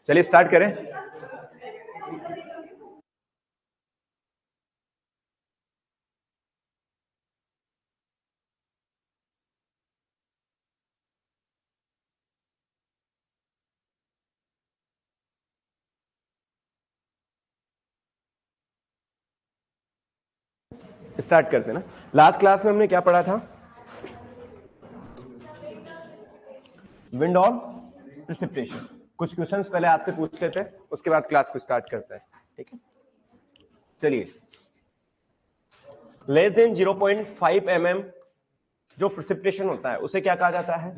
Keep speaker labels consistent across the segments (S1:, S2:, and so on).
S1: चलिए स्टार्ट करें। स्टार्ट करते हैं ना। लास्ट क्लास में हमने क्या पढ़ा था? विंड और प्रेसिपिटेशन। कुछ क्वेश्चंस पहले आपसे पूछ लेते हैं, उसके बाद क्लास को स्टार्ट करते हैं, ठीक है? चलिए, लेस देन 0.5 mm जो प्रेसिपिटेशन होता है उसे क्या कहा जाता है?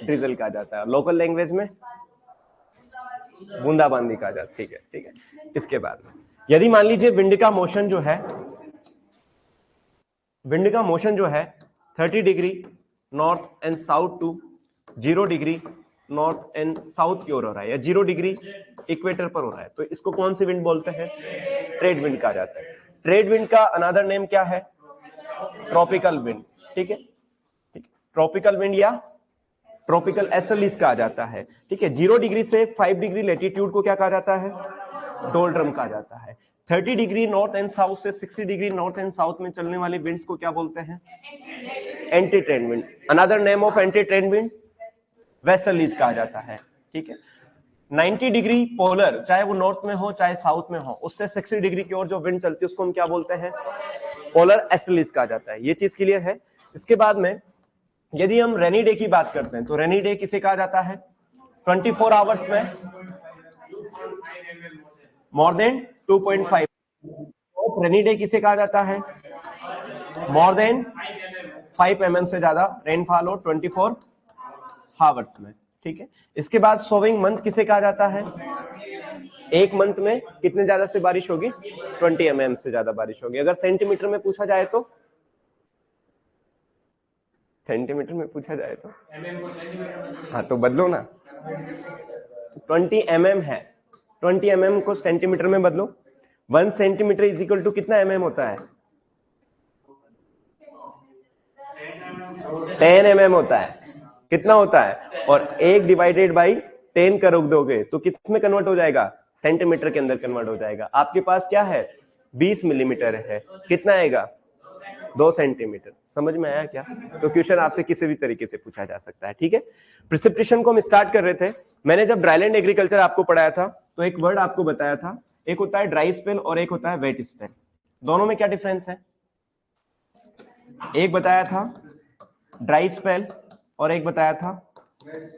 S1: ड्रिजल कहा जाता है। लोकल लैंग्वेज में बूंदाबांदी कहा जाता है। ठीक है, ठीक है। इसके बाद में यदि मान लीजिए विंड का मोशन जो है 30 degree north and south to 0 degree north and south की ओर हो रहा है, या 0 डिग्री इक्वेटर पर हो रहा है, तो इसको कौन सी विंड बोलते हैं? ट्रेड विंड कहा जाता है। ट्रेड विंड का अनदर नेम क्या है? Tropical wind. ठीक है, ट्रॉपिकल विंड या ट्रॉपिकल एस्टर्लीज कहा जाता है। ठीक है, 0 डिग्री से 5 डिग्री लेटीट्यूड को क्या कहा जाता है? डोल्ड्रम कहा जाता है। 30 डिग्री नॉर्थ एंड साउथ से 60 डिग्री नॉर्थ एंड साउथ में चलने वाली विंड्स को क्या बोलते हैं? Anti trend wind. Another name of anti trend wind westerlies कहा जाता है। ठीक है, 90 डिग्री पोलर, चाहे वो नॉर्थ में हो चाहे साउथ में हो, उससे 60 डिग्री की ओर जो विंड चलती है उसको हम क्या बोलते हैं? पोलर एस्टर्लीज कहा जाता है। ये चीज क्लियर है। इसके बाद में यदि हम रेनी डे की बात करते हैं तो रेनी डे किसे कहा जाता है? 24 आवर्स में मोर देन 2.5। रेनी डे किसे कहा जाता है? मोर देन 5 mm से ज्यादा रेनफॉल हो 24 आवर्स में। ठीक है, इसके बाद सोविंग मंथ किसे कहा जाता है? एक मंथ में कितने ज्यादा से बारिश होगी? 20 mm से ज्यादा बारिश होगी। अगर सेंटीमीटर में पूछा जाए तो? सेंटीमीटर में पूछा जाए तो हाँ, तो बदलो ना। 20 mm है, 20 mm को सेंटीमीटर में बदलो। 1 सेंटीमीटर इज इक्वल टू कितना mm होता है? 10 mm होता है। कितना होता है? और 1 डिवाइडेड बाई 10 कर दोगे तो कितने कन्वर्ट हो जाएगा? सेंटीमीटर के अंदर कन्वर्ट हो जाएगा। आपके पास क्या है? 20 मिलीमीटर है। कितना आएगा? 2 सेंटीमीटर। समझ में आया क्या? तो क्वेश्चन आपसे किसी भी तरीके से पूछा जा सकता है। ठीक है, प्रिसिपिटेशन को हम स्टार्ट कर रहे थे। मैंने जब ड्राईलैंड एग्रीकल्चर आपको पढ़ाया था तो एक वर्ड आपको बताया था, एक होता है ड्राई स्पेल और एक होता है वेट स्पेल। दोनों में क्या डिफरेंस है? एक बताया था ड्राई स्पेल और एक बताया था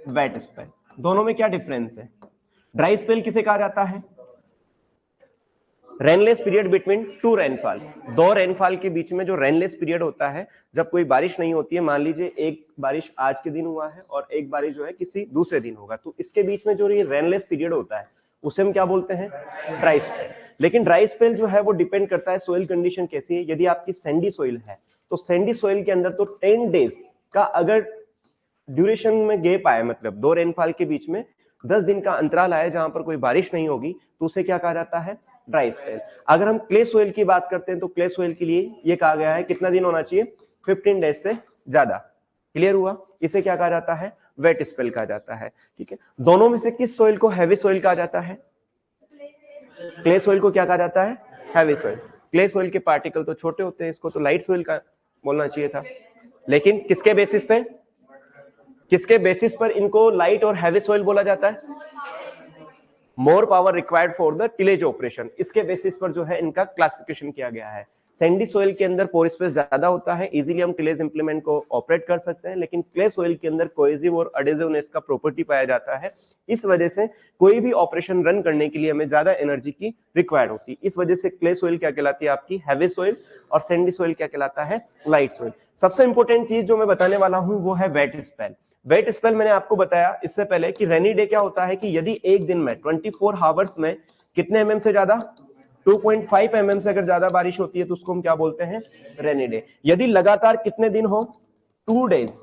S1: वेट स्पेल। दोनों में क्या डिफरेंस है? ड्राई स्पेल किसे कहा जाता है? Rainless period between 2 rainfall. 2 rainfall के बीच में जो रेनलेस पीरियड होता है, जब कोई बारिश नहीं होती है, मान लीजिए एक बारिश आज के दिन हुआ है और एक बारिश जो है किसी दूसरे दिन होगा, तो इसके बीच में जो ये रेनलेस पीरियड होता है उसे हम क्या बोलते हैं? Dry spell. लेकिन ड्राई स्पेल जो है वो डिपेंड करता है सोइल कंडीशन कैसी है। यदि आपकी सैंडी सोइल है तो सैंडी सोइल के अंदर तो 10 डेज का अगर ड्यूरेशन में गैप आए, मतलब 2 रेनफॉल के बीच में 10 दिन का अंतराल आए जहां पर कोई बारिश नहीं होगी, तो उसे क्या कहा जाता है? Dry spell. अगर हम क्ले सोइल की बात करते हैं तो क्ले सोइल के लिए ये कहा गया है कितना दिन होना चाहिए? 15 डेज से ज्यादा। क्लियर हुआ? इसे क्या कहा जाता है? वेट स्पेल कहा जाता है। ठीक है, दोनों में से किस सोइल को हैवी सोइल कहा जाता है? क्ले सोइल को क्या कहा जाता है? Heavy soil. क्ले सोइल के पार्टिकल तो छोटे होते हैं, इसको तो लाइट सोइल का बोलना चाहिए था। लेकिन किसके बेसिस पे? किसके बेसिस पर इनको लाइट और हैवी सोइल बोला जाता है? More power required for the tillage operation. इसके बेसिस पर जो है इनका क्लासिफिकेशन किया गया है। सैंडी सोइल के अंदर पोर स्पेस ज्यादा होता है, इजीली हम टिलेज इंप्लीमेंट को ऑपरेट कर सकते हैं, लेकिन क्ले सोइल के अंदर कोहेसिव और एडेसिवनेस का प्रॉपर्टी पाया जाता है। इस वजह से कोई भी ऑपरेशन रन करने के लिए हमें ज्यादा एनर्जी की रिक्वायर्ड होती है। इस वजह से क्ले सोइल क्या कहलाती है आपकी? Heavy soil. और सैंडी सोइल क्या कहलाता है? Light soil. सबसे इंपॉर्टेंट चीज जो मैं बताने वाला हूं वो है वेट स्पेल। वेट स्पेल मैंने आपको बताया इससे पहले कि रेनी डे क्या होता है कि यदि एक दिन में 24 आवर्स में कितने mm से ज्यादा? 2.5 mm से अगर ज्यादा बारिश होती है तो उसको हम क्या बोलते हैं? Rainy day. यदि लगातार कितने दिन हो? 2 डेज।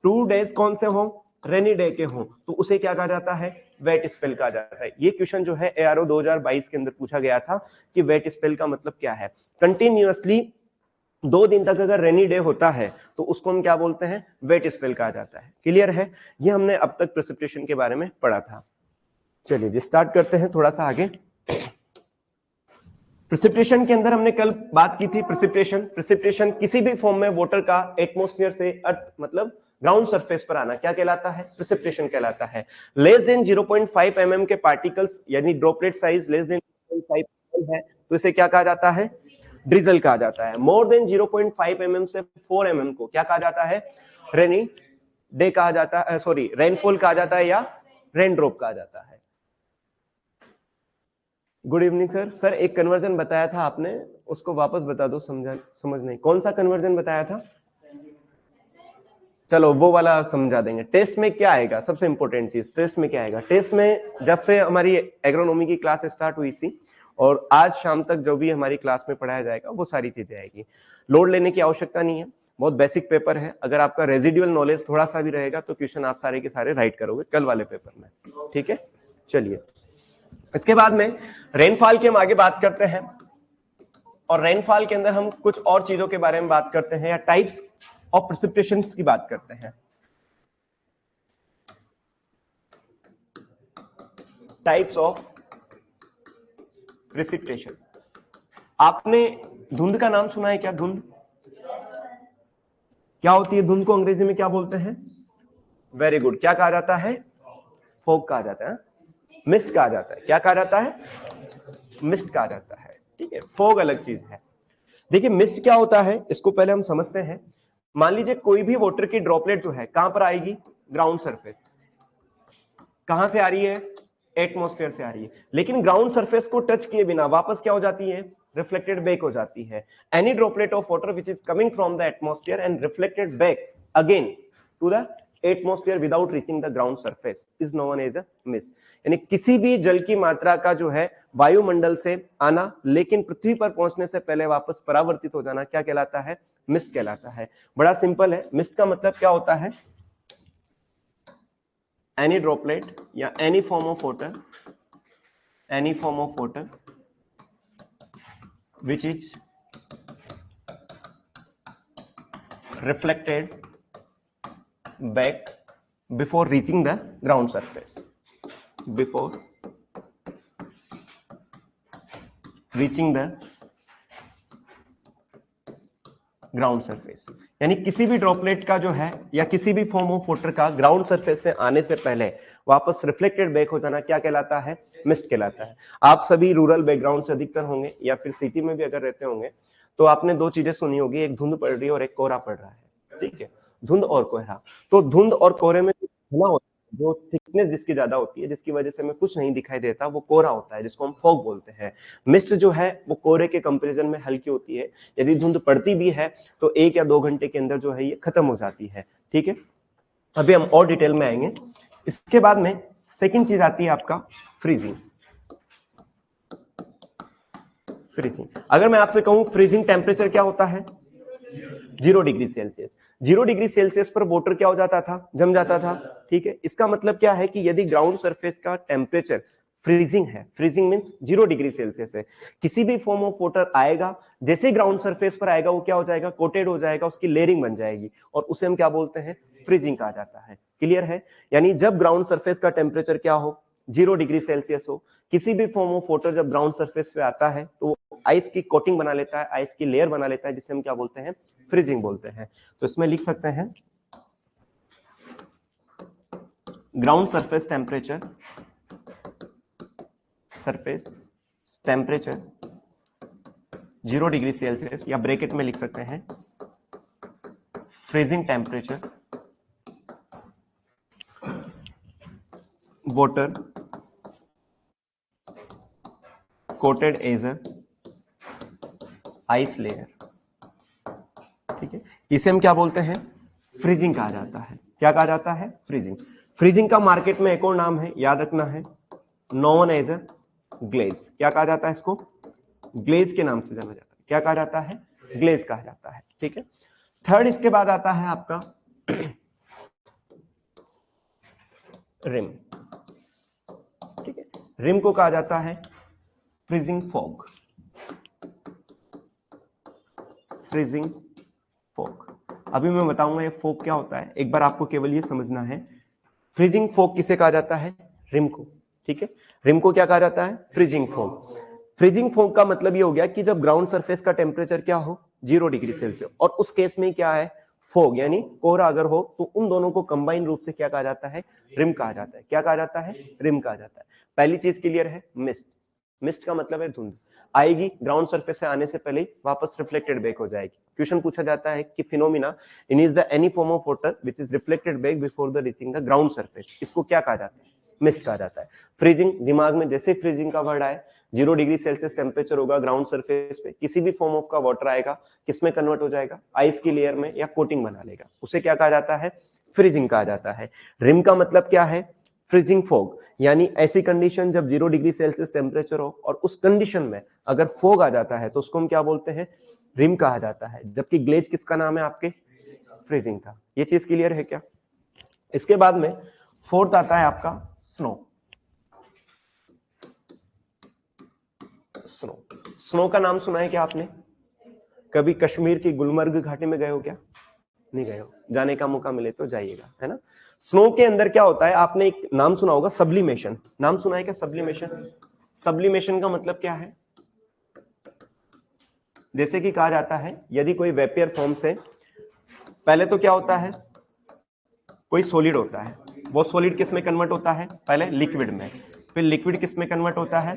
S1: 2 डेज कौन से हो? रेनी डे के हो, तो उसे क्या कहा जाता है? वेट स्पेल कहा जाता है। ये क्वेश्चन जो है ARO 2022 के अंदर पूछा गया था कि वेट स्पेल का मतलब क्या है। कंटिन्यूअसली 2 दिन तक अगर रेनी डे होता है तो उसको हम क्या बोलते हैं? वेट स्पेल कहा जाता है। क्लियर है? ये हमने अब तक प्रेसिपिटेशन के बारे में पढ़ा था। चलिए जी स्टार्ट करते हैं थोड़ा सा आगे। प्रिसिपिटेशन के अंदर हमने कल बात की थी, प्रिसिपिटेशन किसी भी फॉर्म में वाटर का एटमॉस्फेयर से अर्थ मतलब ग्राउंड सरफेस पर आना क्या कहलाता है, प्रिसिपिटेशन कहलाता है। लेस देन 0.5 mm के पार्टिकल्स यानी ड्रॉपलेट साइज लेस देन 0.5 है तो इसे क्या कहा जाता है, ड्रिजल कहा जाता है। मोर देन 0.5 mm से 4 mm को क्या कहा जाता है, रेनी डे कहा जाता है, सॉरी रेनफॉल कहा जाता है या रेन ड्रॉप कहा जाता है। Good evening sir. सर एक कन्वर्जन बताया था आपने, उसको वापस बता दो, समझ नहीं, कौन सा कन्वर्जन बताया था? चलो वो वाला समझा देंगे। टेस्ट में क्या आएगा, सबसे इंपॉर्टेंट चीज टेस्ट में क्या आएगा। टेस्ट में जब से हमारी एग्रोनॉमी की क्लास स्टार्ट हुई थी और आज शाम तक जो भी हमारी क्लास में पढ़ाया जाएगा वो सारी चीजें आएगी। लोड लेने की आवश्यकता नहीं है, बहुत बेसिक पेपर है। अगर आपका रेजिडुअल नॉलेज थोड़ा सा भी रहेगा तो क्वेश्चन आप सारे के सारे राइट करोगे कल वाले पेपर में, ठीक है। चलिए इसके बाद में रेनफॉल की हम आगे बात करते हैं और रेनफॉल के अंदर हम कुछ और चीजों के बारे में बात करते हैं या टाइप्स ऑफ प्रिसिपिटेशन की बात करते हैं। Types of precipitation. आपने धुंध का नाम सुना है क्या? धुंध क्या होती है? धुंध को अंग्रेजी में क्या बोलते हैं? वेरी गुड, क्या कहा जाता है? फॉग कहा जाता है, मिस्ट कहा जाता है। क्या कहा जाता है? मिस्ट कहा जाता है, ठीक है। फॉग अलग चीज है। देखिए मिस्ट क्या होता है इसको पहले हम समझते हैं। मान लीजिए कोई भी वाटर की ड्रॉपलेट जो है कहां पर आएगी, ग्राउंड सरफेस। कहां से आ रही है? एटमॉस्फेयर से आ रही है, लेकिन ग्राउंड सरफेस को टच किए बिना वापस क्या हो जाती है? रिफ्लेक्टेड बैक हो जाती है। Any droplet of water which is coming from the atmosphere and reflected back again to the atmosphere without reaching the ground surface is known as a mist. यानी किसी भी जल की मात्रा का जो है वायुमंडल से आना लेकिन पृथ्वी पर पहुंचने से पहले वापस परावर्तित हो जाना क्या कहलाता है? मिस्ट कहलाता है। बड़ा सिंपल है, मिस्ट का मतलब क्या होता है? any droplet या any form of water which is reflected back before reaching the ground surface, before reaching the ground surface. यानी किसी भी ड्रॉपलेट का जो है या किसी भी फॉर्म ऑफ वाटर का ग्राउंड सरफेस से आने से पहले वापस रिफ्लेक्टेड बैक हो जाना क्या कहलाता है? मिस्ट कहलाता है। आप सभी रूरल बैकग्राउंड से अधिकतर होंगे या फिर सिटी में भी अगर रहते होंगे तो आपने दो चीजें सुनी होगी, एक धुंध पड़ रही है और एक कोहरा पड़ रहा है, ठीक है। धुंध और कोहरा, तो धुंध और कोहरे में घना होता है, जो थिकनेस जिसकी ज्यादा होती है जिसकी वजह से हमें कुछ नहीं दिखाई देता, वो कोहरा होता है जिसको हम फॉग बोलते हैं। मिस्ट जो है वो कोहरे के कंपैरिजन में हल्की होती है। यदि धुंध पड़ती भी है तो 1 या 2 घंटे के अंदर जो है ये खत्म हो जाती है, ठीक है। अभी हम और डिटेल में आएंगे। इसके बाद में सेकंड चीज आती है आपका फ्रीजिंग। फ्रीजिंग, अगर मैं आपसे कहूं फ्रीजिंग टेम्परेचर क्या होता है? 0 डिग्री सेल्सियस। 0 डिग्री सेल्सियस पर वाटर क्या हो जाता था? जम जाता था, ठीक है। इसका मतलब क्या है कि यदि ग्राउंड सरफेस का टेम्परेचर फ्रीजिंग है, फ्रीजिंग मींस 0 डिग्री सेल्सियस है, किसी भी फॉर्म ऑफ वाटर आएगा, जैसे ग्राउंड सरफेस पर आएगा वो क्या हो जाएगा? कोटेड हो जाएगा, उसकी लेयरिंग बन जाएगी और उसे हम क्या बोलते हैं? फ्रीजिंग कहा जाता है। क्लियर है? यानी जब ग्राउंड सरफेस का टेम्परेचर क्या हो? 0 डिग्री सेल्सियस हो, किसी भी फॉर्म ऑफ वाटर जब ग्राउंड सरफेस पे आता है तो आइस की कोटिंग बना लेता है, आइस की लेयर बना लेता है, जिसे हम क्या बोलते हैं? फ्रीजिंग बोलते हैं। तो इसमें लिख सकते हैं ground surface temperature, surface temperature 0 degree Celsius, या ब्रैकेट में लिख सकते हैं freezing temperature water coated as a ice layer, ठीक है। इसे हम क्या बोलते हैं? फ्रीजिंग कहा जाता है। क्या कहा जाता है? फ्रीजिंग। फ्रीजिंग का मार्केट में एक और नाम है, याद रखना है, नोन एज अ ग्लेज। क्या कहा जाता है इसको? ग्लेज के नाम से जाना जाता है। क्या कहा जाता है? ग्लेज कहा जाता है, ठीक है। थर्ड इसके बाद आता है आपका रिम, ठीक है। रिम को कहा जाता है फ्रीजिंग फॉग, फ्रीजिंग फॉग। अभी मैं बताऊंगा ये फॉग क्या होता है, एक बार आपको केवल ये समझना है। फ्रीजिंग फॉग किसे कहा जाता है? रिम को। ठीक है। रिम को क्या कहा जाता है? Freezing foam. फ्रीजिंग फोम का मतलब ये हो गया कि जब ग्राउंड सरफेस का टेम्परेचर क्या हो, 0 डिग्री सेल्सियस, और उस केस में क्या है, फोग यानी कोहरा अगर हो, तो उन दोनों को कंबाइन रूप से क्या कहा जाता है? रिम कहा जाता है। क्या कहा जाता है? रिम कहा जाता है। पहली चीज क्लियर है, मिस्ट। मिस्ट का मतलब है धुंध, आएगी ग्राउंड सरफेस से आने से पहले ही वापस रिफ्लेक्टेड बैक हो जाएगी। क्वेश्चन पूछा जाता है कि phenomena in is the any form of water which is reflected back before the reaching the ground surface, इसको क्या कहा जाता है? मिस्ट कहा जाता है। फ्रीजिंग, दिमाग में जैसे फ्रीजिंग का वर्ड आए, 0 डिग्री सेल्सियस टेम्परेचर होगा ग्राउंड सरफेस पे, किसी भी फॉर्म ऑफ का वाटर आएगा, किसमें कन्वर्ट हो जाएगा? आइस की लेयर में, या कोटिंग बना लेगा, उसे क्या कहा जाता है? फ्रीजिंग कहा जाता है। रिम का मतलब क्या है? फ्रीजिंग फॉग, यानी ऐसी कंडीशन जब 0 डिग्री सेल्सियस टेम्परेचर हो और उस कंडीशन में अगर फोग आ जाता है तो उसको हम क्या बोलते हैं? रिम कहा जाता है। जबकि ग्लेज किसका नाम है आपके? फ्रीजिंग का। ये चीज क्लियर है क्या? इसके बाद में फोर्थ आता है आपका स्नो। स्नो, स्नो का नाम सुना है क्या आपने? कभी कश्मीर की गुलमर्ग घाटी में गए हो क्या? नहीं गए हो, जाने का मौका मिले तो जाइएगा, है ना। स्नो के अंदर क्या होता है, आपने एक नाम सुना होगा, सब्लिमेशन। नाम सुना है क्या सब्लिमेशन? सब्लिमेशन का मतलब क्या है? जैसे कि कहा जाता है यदि कोई वेपियर फॉर्म से, पहले तो क्या होता है, कोई सॉलिड होता है, वो सॉलिड किस में कन्वर्ट होता है? पहले लिक्विड में, फिर लिक्विड किस में कन्वर्ट होता है?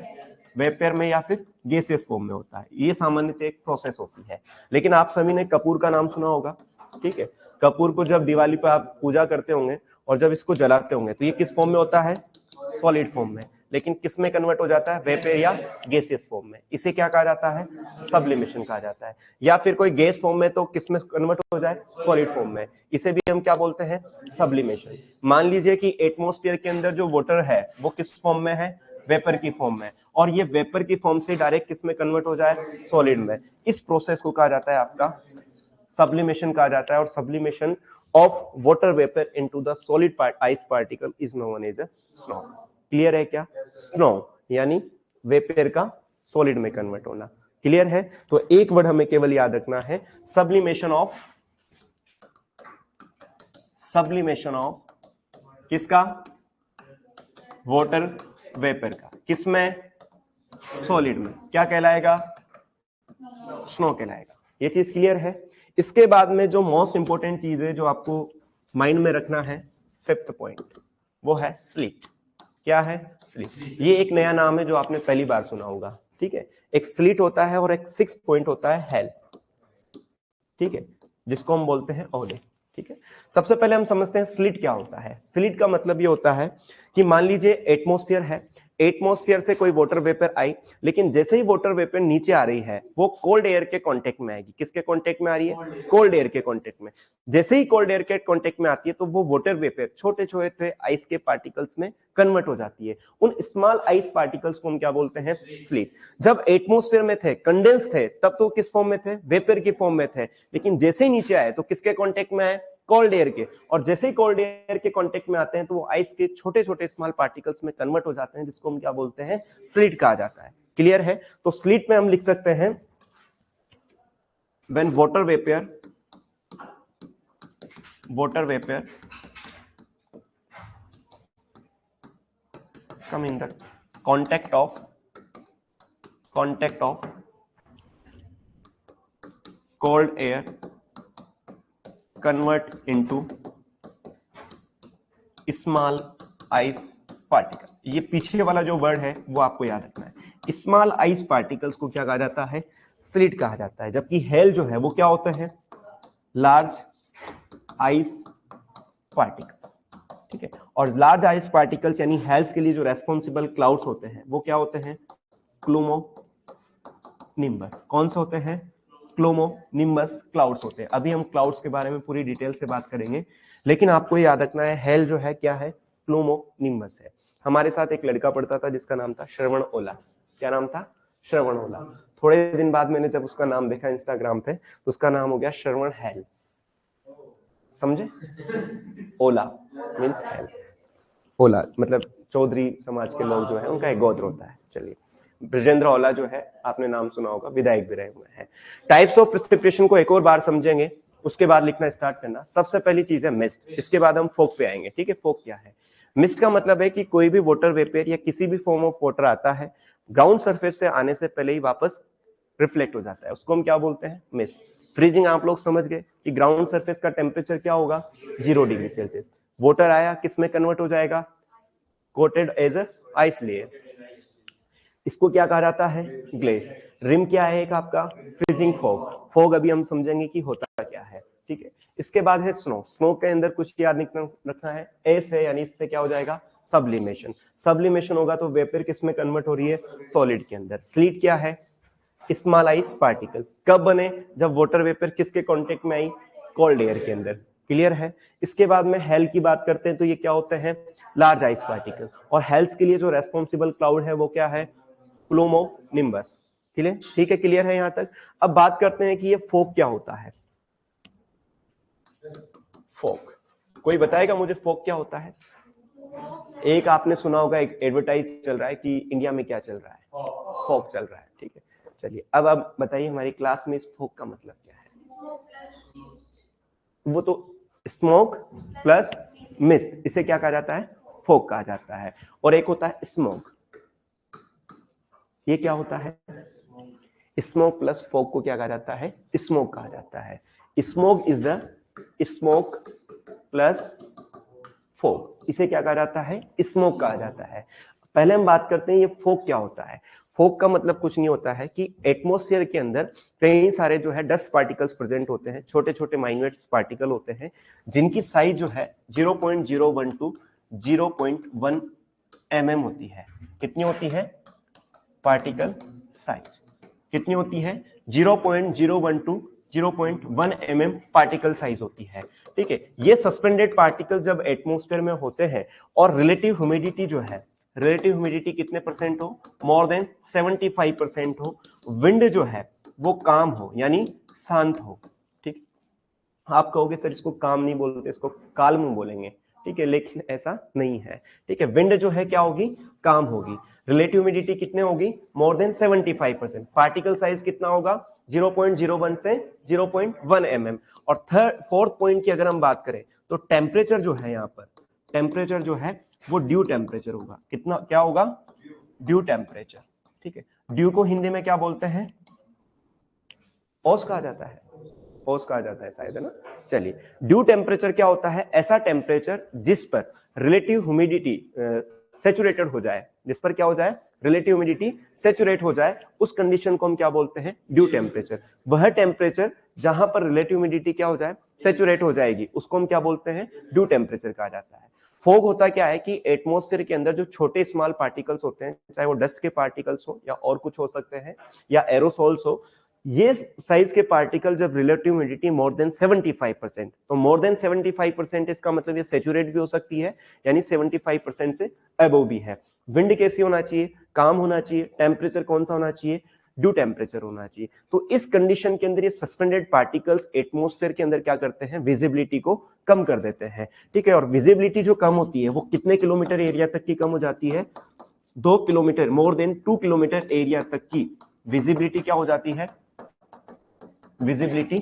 S1: वेपर में, या फिर गैसियस फॉर्म में होता है। ये सामान्यतः एक प्रोसेस होती है। लेकिन आप सभी ने कपूर का नाम सुना होगा, ठीक है। कपूर को जब दिवाली पर आप पूजा करते होंगे और जब इसको जलाते होंगे तो ये किस फॉर्म में होता है? सॉलिड फॉर्म में। लेकिन किस में कन्वर्ट हो जाता है? वेपर या गैसियस फॉर्म में। इसे क्या कहा जाता है? सब्लिमेशन कहा जाता है। या फिर कोई गैस फॉर्म में तो किस में कन्वर्ट हो जाए? सॉलिड फॉर्म में। इसे भी हम क्या बोलते हैं? सब्लिमेशन। मान लीजिए कि एटमॉस्फेयर के अंदर जो वाटर है वो किस फॉर्म में है? वेपर की फॉर्म में, और ये वेपर की फॉर्म से डायरेक्ट किस में कन्वर्ट हो जाए? सॉलिड में। इस प्रोसेस को कहा जाता है आपका सब्लिमेशन कहा जाता है। और sublimation of water vapour into the solid ice particle is known as snow. Clear है क्या? स्नो यानी वेपर का सॉलिड में कन्वर्ट होना। क्लियर है? तो एक वर्ड हमें केवल याद रखना है, सब्लिमेशन ऑफ, सब्लिमेशन ऑफ किसका? वाटर वेपर का। किसमें? सॉलिड में। क्या कहलाएगा? स्नो कहलाएगा। ये चीज क्लियर है? इसके बाद में जो मोस्ट इंपोर्टेंट चीज है जो आपको माइंड में रखना है, फिफ्थ पॉइंट, वो है स्लीट। क्या है? स्लीट। ये एक नया नाम है जो आपने पहली बार सुना होगा, ठीक है। एक स्लीट होता है और एक 6 पॉइंट होता है हेल, ठीक है, जिसको हम बोलते हैं ओले, ठीक है। सबसे पहले हम समझते हैं स्लिट क्या होता है। स्लिट का मतलब ये होता है कि मान लीजिए एटमॉस्फेयर है, एटमॉस्फेयर से कोई वाटर वेपर आई, लेकिन जैसे ही वाटर वेपर नीचे आ रही है वो कोल्ड एयर के कांटेक्ट में आएगी। किसके कांटेक्ट में आ रही है? कोल्ड एयर के कांटेक्ट में। जैसे ही कोल्ड एयर के कांटेक्ट में आती है तो वो वाटर वेपर छोटे छोटे आइस के पार्टिकल्स में कन्वर्ट हो जाती है। उन स्मॉल आइस पार्टिकल्स को हम क्या बोलते हैं? स्लीट। जब एटमॉस्फेयर में थे, कंडेंस थे, तब तो किस फॉर्म में थे? वेपर की फॉर्म में थे। लेकिन जैसे ही नीचे आए तो किसके कांटेक्ट में आए? कोल्ड एयर के। और जैसे ही कोल्ड एयर के कांटेक्ट में आते हैं तो वो आइस के छोटे छोटे स्मॉल पार्टिकल्स में कन्वर्ट हो जाते हैं, जिसको हम क्या बोलते हैं? स्लिट कहा जाता है। क्लियर है? तो स्लिट में हम लिख सकते हैं when water vapour come in the contact of cold air convert into small ice particle। ये पीछे वाला जो वर्ड है वो आपको याद रखना है। स्मॉल आइस पार्टिकल्स को क्या कहा जाता है? स्लिट कहा जाता है। जबकि हेल जो है वो क्या होता है? लार्ज आइस पार्टिकल्स, ठीक है। और लार्ज आइस पार्टिकल्स यानी हेल्स के लिए जो रेस्पॉन्सिबल क्लाउड्स होते हैं वो क्या होते हैं? क्लूमो निम्बस। कौन से होते हैं? क्लूमो निम्बस क्लाउड्स होते हैं। अभी हम क्लाउड्स के बारे में पूरी डिटेल से बात करेंगे, लेकिन आपको याद रखना है हेल जो है क्या है? क्लूमो निम्बस है। हमारे साथ एक लड़का पढ़ता था जिसका नाम था श्रवण ओला। क्या नाम था? श्रवण ओला। थोड़े दिन बाद मैंने जब उसका नाम देखा इंस्टाग्राम पे तो उसका नाम हो गया श्रवण हेल। समझे? ओला मीन्स हेल। ओला मतलब चौधरी समाज के लोग जो है उनका एक गोत्र होता है। चलिए, ब्रजेंद्र ओला जो है आपने नाम सुना होगा, विधायक भी रहे हुए हैं। टाइप्स ऑफ प्रेसिपिटेशन को एक और बार समझेंगे, उसके बाद लिखना स्टार्ट करना। सबसे पहली चीज है मिस्ट, इसके बाद हम फोक पे आएंगे, ठीक है। फोक क्या है? मिस्ट का मतलब है कि कोई भी वाटर वेपर या किसी भी फॉर्म ऑफ वाटर आता है, ग्राउंड सरफेस से आने से पहले ही वापस रिफ्लेक्ट हो जाता है, उसको हम क्या बोलते हैं? मिस्ट। फ्रीजिंग आप लोग समझ गए कि ग्राउंड सरफेस का टेम्परेचर क्या होगा? 0 डिग्री सेल्सियस। वाटर आया, किस में कन्वर्ट हो जाएगा? Coated as a ice layer. इसको क्या कहा जाता है? ग्लेस। रिम क्या है एक आपका? Freezing fog. फॉग अभी हम समझेंगे कि होता क्या है, ठीक है। इसके बाद है स्नो। स्नो के अंदर कुछ याद रखना है, एस है, यानी इससे क्या हो जाएगा? सब्लिमेशन। सब्लिमेशन होगा तो वेपर किस में कन्वर्ट हो रही है? सॉलिड के अंदर। स्लीट क्या है? Small ice particle. कब बने? जब वाटर वेपर किसके कांटेक्ट में आई? कोल्ड एयर के अंदर। क्लियर है? इसके बाद में हेल की बात करते हैं तो ये क्या होते हैं? Large ice particle. और हेल्स के लिए जो रेस्पॉन्सिबल क्लाउड है वो क्या है? क्लोमोनिम्बस। क्लियर? ठीक है, क्लियर है यहां तक? अब बात करते हैं कि ये फोग क्या होता है। फोग, कोई बताएगा मुझे फोग क्या होता है? एक आपने सुना होगा, एक एडवर्टाइज चल रहा है कि इंडिया में क्या चल रहा है? फोग चल रहा है, ठीक है। चलिए अब आप बताइए हमारी क्लास में इस फोग का मतलब क्या है? वो तो स्मोक प्लस मिस्ट, इसे क्या कहा जाता है? फोग कहा जाता है। और एक होता है स्मोक, ये क्या होता है? स्मोक प्लस फोग को क्या कहा जाता है? स्मोक कहा जाता है। Smoke is the smoke plus fog, इसे क्या कहा जाता है? स्मोक कहा जाता है। पहले हम बात करते हैं ये फोग क्या होता है। फोग का मतलब कुछ नहीं होता है कि एटमॉस्फेयर के अंदर कई सारे जो है डस्ट पार्टिकल्स प्रेजेंट होते हैं, छोटे छोटे माइन्यूट पार्टिकल होते हैं, जिनकी साइज जो है 0.012 टू 0.1 mm होती है। कितनी होती है? पार्टिकल साइज कितनी होती है? 0.012 टू 0.1 mm पार्टिकल साइज होती है, ठीक है। ये सस्पेंडेड पार्टिकल जब एटमॉस्फेयर में होते हैं और रिलेटिव ह्यूमिडिटी जो है, रिलेटिव ह्यूमिडिटी कितने परसेंट हो? मोर देन 75% हो। विंड जो है वो काम हो, यानी शांत हो, ठीक। आप कहोगे सर इसको काम नहीं बोलते, इसको काल्म बोलेंगे, ठीक है, लेकिन ऐसा नहीं है, ठीक है। विंड जो है क्या होगी? काम होगी। रिलेटिव ह्यूमिडिटी कितने होगी? More than 75%। पार्टिकल साइज कितना होगा? 0.01 से 0.1 mm। और फोर्थ पॉइंट की अगर हम बात करें तो टेम्परेचर जो है, यहाँ पर टेम्परेचर जो है वो ड्यू टेम्परेचर होगा। कितना, क्या होगा? ड्यू टेम्परेचर, ठीक है। ड्यू को हिंदी में क्या बोलते हैं? ओस कहा जाता है, ओस कहा जाता है शायद, है ना। चलिए, ड्यू टेम्परेचर क्या होता है? ऐसा टेम्परेचर जिस पर रिलेटिव ह्यूमिडिटी सैचुरेटेड हो जाए, जिस पर क्या हो जाए? रिलेटिव ह्यूमिडिटी सैचुरेट हो जाए, उस कंडीशन को हम क्या बोलते हैं? Due temperature. वह टेम्परेचर जहां पर रिलेटिव ह्यूमिडिटी क्या हो जाए? सैचुरेट हो जाएगी, उसको हम क्या बोलते हैं? ड्यू टेम्परेचर कहा जाता है। फोग होता क्या है कि एटमॉस्फेयर के अंदर जो छोटे स्मॉल पार्टिकल्स होते हैं, चाहे वो डस्ट के पार्टिकल्स हो या और कुछ हो सकते हैं या एरोसोल्स हो, ये साइज के पार्टिकल जब रिलेटिव ह्यूमिडिटी मोर देन 75%, तो मोर देन 75% इसका मतलब ये सैचुरेट भी हो सकती है, यानी 75% से अबव भी है। विंड कैसी होना चाहिए? काम होना चाहिए। टेम्परेचर कौन सा होना चाहिए? ड्यू टेम्परेचर होना चाहिए। तो इस कंडीशन के अंदर ये सस्पेंडेड पार्टिकल्स एटमॉस्फेयर के अंदर क्या करते हैं? विजिबिलिटी को कम कर देते हैं, ठीक है। और विजिबिलिटी जो कम होती है वो कितने किलोमीटर एरिया तक की कम हो जाती है? 2 किलोमीटर, मोर देन 2 किलोमीटर एरिया तक की विजिबिलिटी क्या हो जाती है? विजिबिलिटी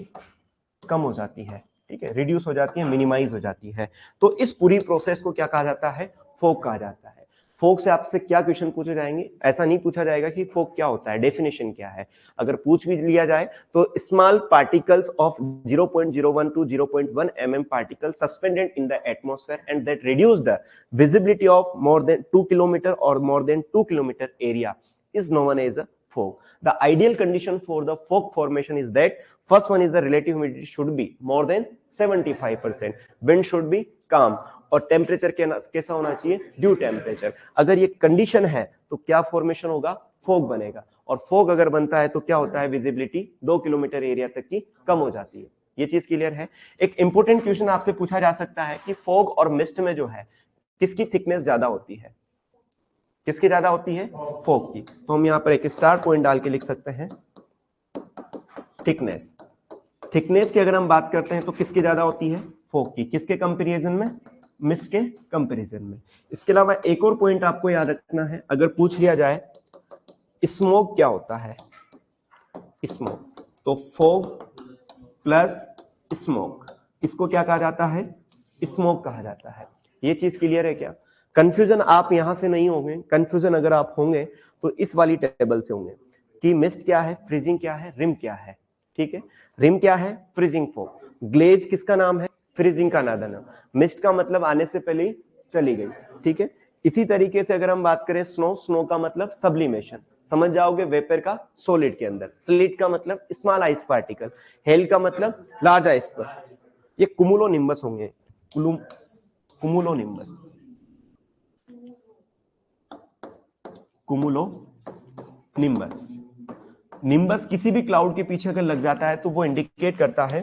S1: कम हो जाती है, ठीक है, रिड्यूस हो जाती है, मिनिमाइज हो जाती है। तो इस पूरी प्रोसेस को क्या कहा जाता है? फोग कहा जाता है। फोग से आपसे क्या क्वेश्चन पूछे जाएंगे? ऐसा नहीं पूछा जाएगा कि फोग क्या होता है, डेफिनेशन क्या है। अगर पूछ भी लिया जाए तो small particles of 0.01 to 0.1 mm particle suspended in the atmosphere and that reduce the visibility of more than 2 kilometre और more than 2 kilometre area is known as a fog. The ideal condition for the fog formation is that first one is the relative humidity should be more than 75%. Wind should be calm और temperature कैसा होना चाहिए? Due temperature. अगर ये condition है तो क्या formation होगा? फोग बनेगा। और फोग अगर बनता है तो क्या होता है? विजिबिलिटी 2 किलोमीटर एरिया तक की कम हो जाती है। ये चीज क्लियर है? एक इंपॉर्टेंट क्वेश्चन आपसे पूछा जा सकता है कि फोग और मिस्ट में जो है किसकी थिकनेस ज्यादा होती है? किसकी ज्यादा होती है? फोग की। तो हम यहाँ पर एक स्टार पॉइंट डाल के लिख सकते हैं थिकनेस। थिकनेस की अगर हम बात करते हैं तो किसकी ज्यादा होती है? फोग की। किसके कंपैरिजन में? मिस्ट के कंपैरिजन में। इसके अलावा एक और पॉइंट आपको याद रखना है, अगर पूछ लिया जाए स्मोक क्या होता है? स्मोक, तो फोग प्लस स्मोक, इसको क्या कहा जाता है? स्मोक कहा जाता है। ये चीज क्लियर है क्या? कंफ्यूजन आप यहां से नहीं होंगे, कंफ्यूजन अगर आप होंगे तो इस वाली टेबल से होंगे कि मिस्ट क्या है, फ्रीजिंग क्या है, रिम क्या है। ठीक है, रिम क्या है, फ्रीजिंग फोक। ग्लेज किसका नाम है, फ्रीजिंग का नाम। मिस्ट का मतलब आने से पहले ही चली गई। ठीक है, इसी तरीके से अगर हम बात करें स्नो, स्नो का मतलब सब्लिमेशन, समझ जाओगे, वेपर का सॉलिड के अंदर। स्लिट का मतलब स्मॉल आइस पार्टिकल। हेल का मतलब लार्ज आइस पर। ये कुमुलो निम्बस होंगे, कुमुलो निम्बस, कुमुलो निम्बस। निम्बस किसी भी क्लाउड के पीछे अगर लग जाता है तो वो इंडिकेट करता है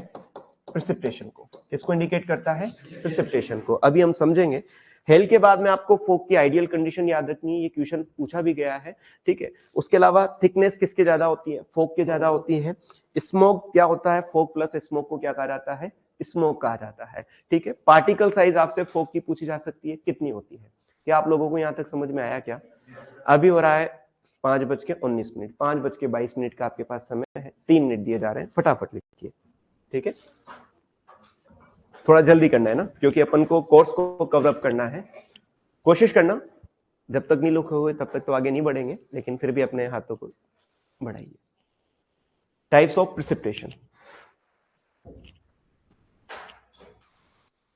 S1: प्रिसिपिटेशन को। किसको इंडिकेट करता है, प्रिसिपिटेशन को। अभी हम समझेंगे। हेल के बाद में आपको फोक की आइडियल कंडीशन याद रखनी है, ये क्वेश्चन पूछा भी गया है। ठीक है, उसके अलावा थिकनेस किसके ज्यादा होती है, फोक के ज्यादा होती है। स्मोक क्या होता है, फोक प्लस स्मोक को क्या कहा जाता है, स्मोक कहा जाता है। ठीक है, पार्टिकल साइज आपसे फोक की पूछी जा सकती है, कितनी होती है। क्या आप लोगों को यहां तक समझ में आया क्या? अभी हो रहा है 5:19, 5:22 का आपके पास समय है, 3 मिनट दिए जा रहे हैं, फटाफट लिखिए। ठीक है, थोड़ा जल्दी करना है ना, क्योंकि अपन को कोर्स को कवर अप करना है। कोशिश करना, जब तक नहीं लिखोगे तब तक तो आगे नहीं बढ़ेंगे, लेकिन फिर भी अपने हाथों को बढ़ाइए। Types of precipitation.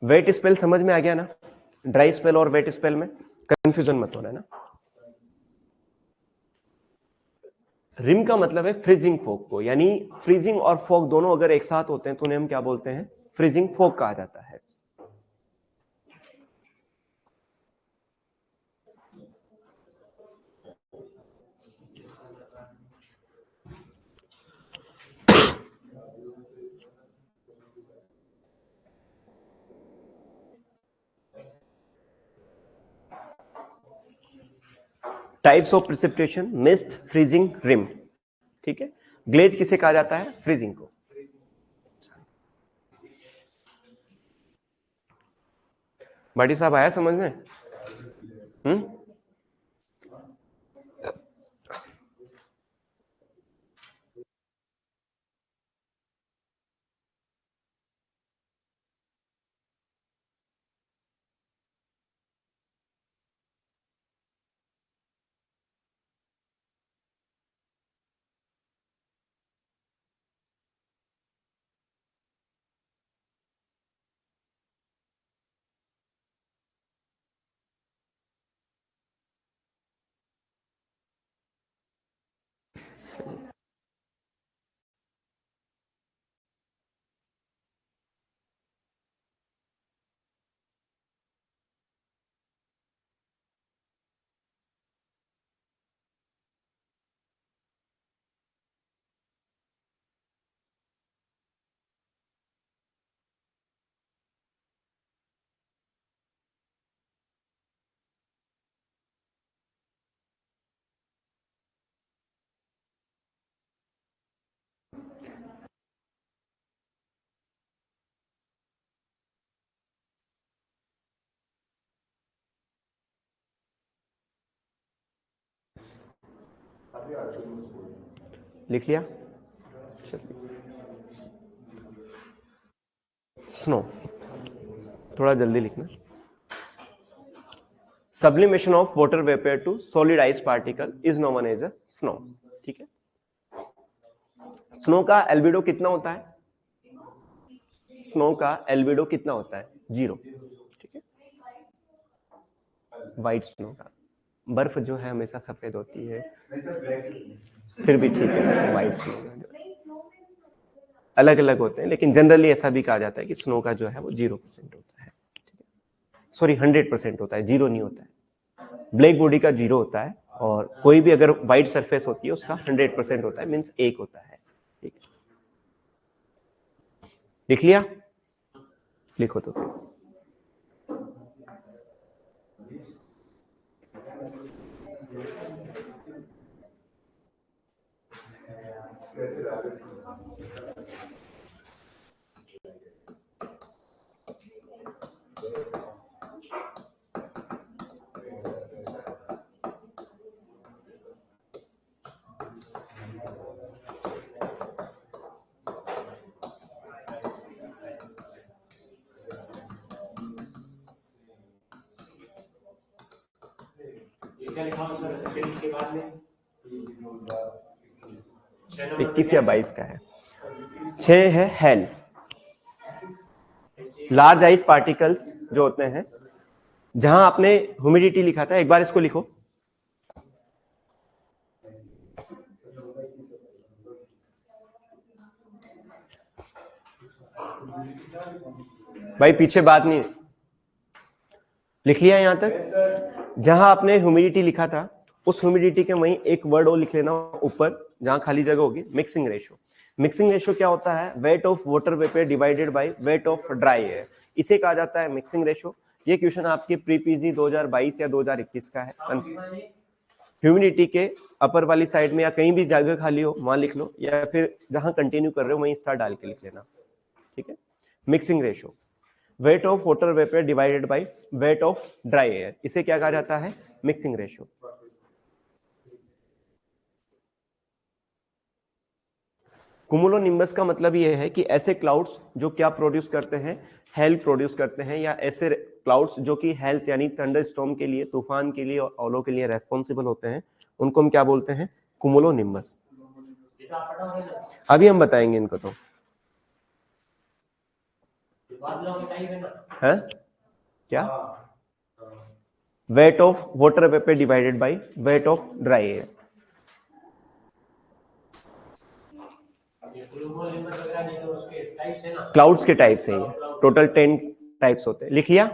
S1: Wet spell समझ में आ गया ना, ड्राई स्पेल और वेट स्पेल में कंफ्यूजन मत होना है ना। रिम का मतलब है फ्रीजिंग फोक को, यानी फ्रीजिंग और फोक दोनों अगर एक साथ होते हैं तो उन्हें हम क्या बोलते हैं, फ्रीजिंग फोक कहा जाता है। Types of precipitation, mist, freezing, rime. ठीक है, ग्लेज किसे कहा जाता है, फ्रीजिंग को। भाटी साहब आया समझ में? लिख लिया? स्नो, थोड़ा जल्दी लिखना। Sublimation of water vapour to solid ice particle is known as a snow. ठीक है, स्नो का एल्बिडो कितना होता है, स्नो का एल्बिडो कितना होता है, 0। ठीक है, व्हाइट स्नो का, बर्फ जो है हमेशा सफेद होती है, फिर भी ठीक है, व्हाइट स्नो अलग अलग होते हैं, लेकिन जनरली ऐसा भी कहा जाता है कि स्नो का जो है वो 0% होता है। सॉरी 100% होता है, 0 नहीं होता है। ब्लैक बॉडी का 0 होता है, और कोई भी अगर व्हाइट सरफेस होती है उसका 100% होता है, मीन्स 1 होता है। ठीक, लिख लिया? लिखो तो फिर। 21 या 22 का है। 6 है हेल, लार्ज आइस पार्टिकल्स जो होते हैं, जहां आपने ह्यूमिडिटी लिखा था, एक बार इसको लिखो। भाई पीछे बात नहीं, लिख लिया यहां तक? जहां आपने ह्यूमिडिटी लिखा था उस ह्यूमिडिटी के वहीं एक वर्ड और लिख लेना ऊपर जहां खाली जगह होगी, मिक्सिंग रेशियो। मिक्सिंग रेशियो क्या होता है? Weight of water vapour divided by weight of dry air, इसे कहा जाता है मिक्सिंग रेशियो। ये क्वेश्चन आपके प्री पीजी 2022 या 2021 का है। ह्यूमिडिटी के अपर वाली साइड में या कहीं भी जगह खाली हो वहां लिख लो, या फिर जहां कंटिन्यू कर रहे हो वहीं स्टार डाल के लिख लेना, ठीक है। Mixing ratio, weight of water vapour divided by weight of dry air, इसे क्या कहा जाता है? Mixing ratio. कुमुलोनिम्बस का मतलब ये है कि ऐसे क्लाउड्स जो क्या प्रोड्यूस करते हैं? हेल प्रोड्यूस करते हैं, या ऐसे क्लाउड्स जो कि हेल्स यानी थंडरस्टॉर्म के लिए, तूफान के लिए और ओलो के लिए रेस्पॉन्सिबल होते हैं, उनको हम क्या बोलते हैं? कुमुलोनिम्बस। अभी हम बताएंगे इनको। तो है क्या? Weight of water vapour divided by weight of dry air. Clouds के टाइप्स हैं ये, टोटल 10 टाइप्स होते हैं। लिख लिया?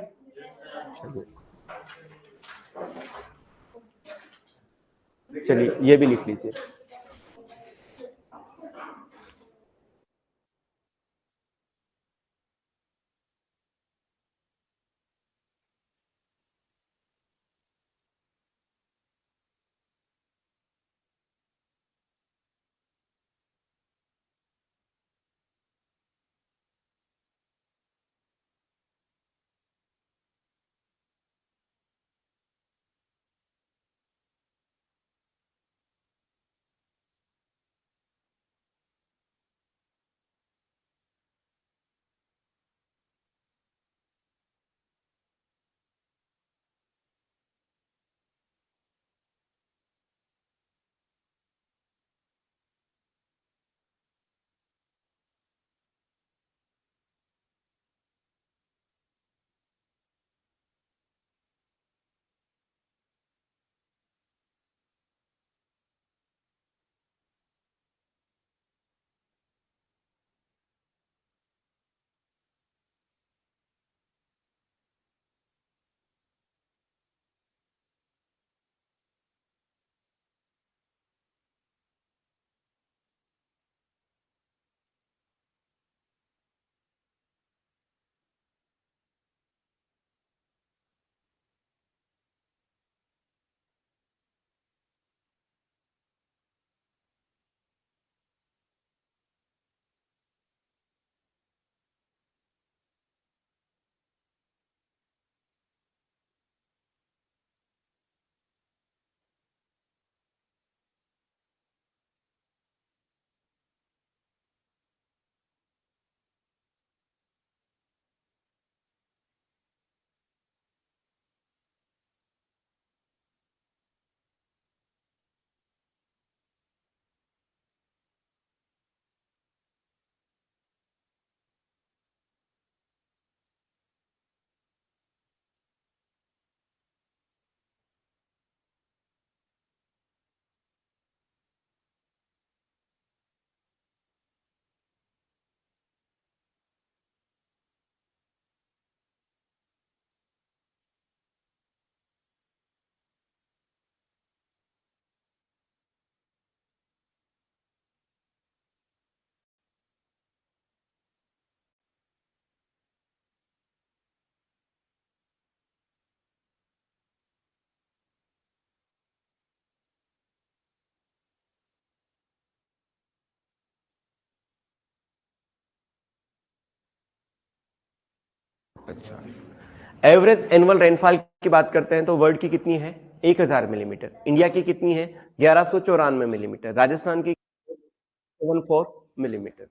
S1: चलिए ये भी लिख लीजिए। अच्छा, एवरेज एनुअल रेनफॉल की बात करते हैं तो वर्ल्ड की कितनी है? 1000 मिलीमीटर। इंडिया की कितनी है? 1194 मिलीमीटर। राजस्थान की 74 मिलीमीटर।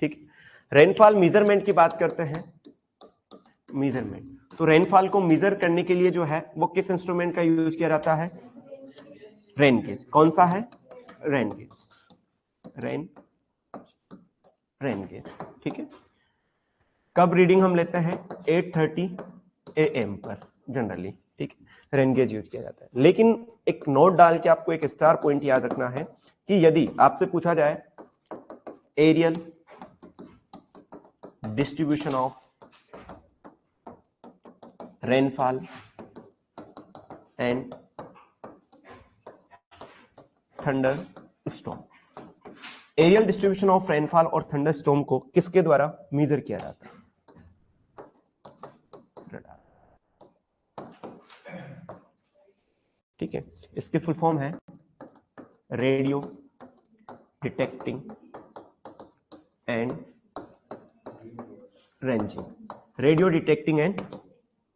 S1: ठीक। रेनफॉल मेजरमेंट की बात करते हैं, मेजरमेंट, तो रेनफॉल को मेजर करने के लिए जो है वो किस इंस्ट्रूमेंट का यूज किया जाता है? रेन गेज कौन सा है? रेन गेज, रेन गेज, ठीक है। कब रीडिंग हम लेते हैं? 8:30 AM पर जनरली, ठीक है, रेन गेज यूज किया जाता है। लेकिन एक नोट डाल के आपको एक स्टार पॉइंट याद रखना है कि यदि आपसे पूछा जाए aerial distribution of rainfall and thunderstorm, aerial distribution of rainfall और थंडर स्टॉर्म को किसके द्वारा मेजर किया जाता है? ठीक है, इसकी फुल फॉर्म है radio detecting and ranging, radio detecting and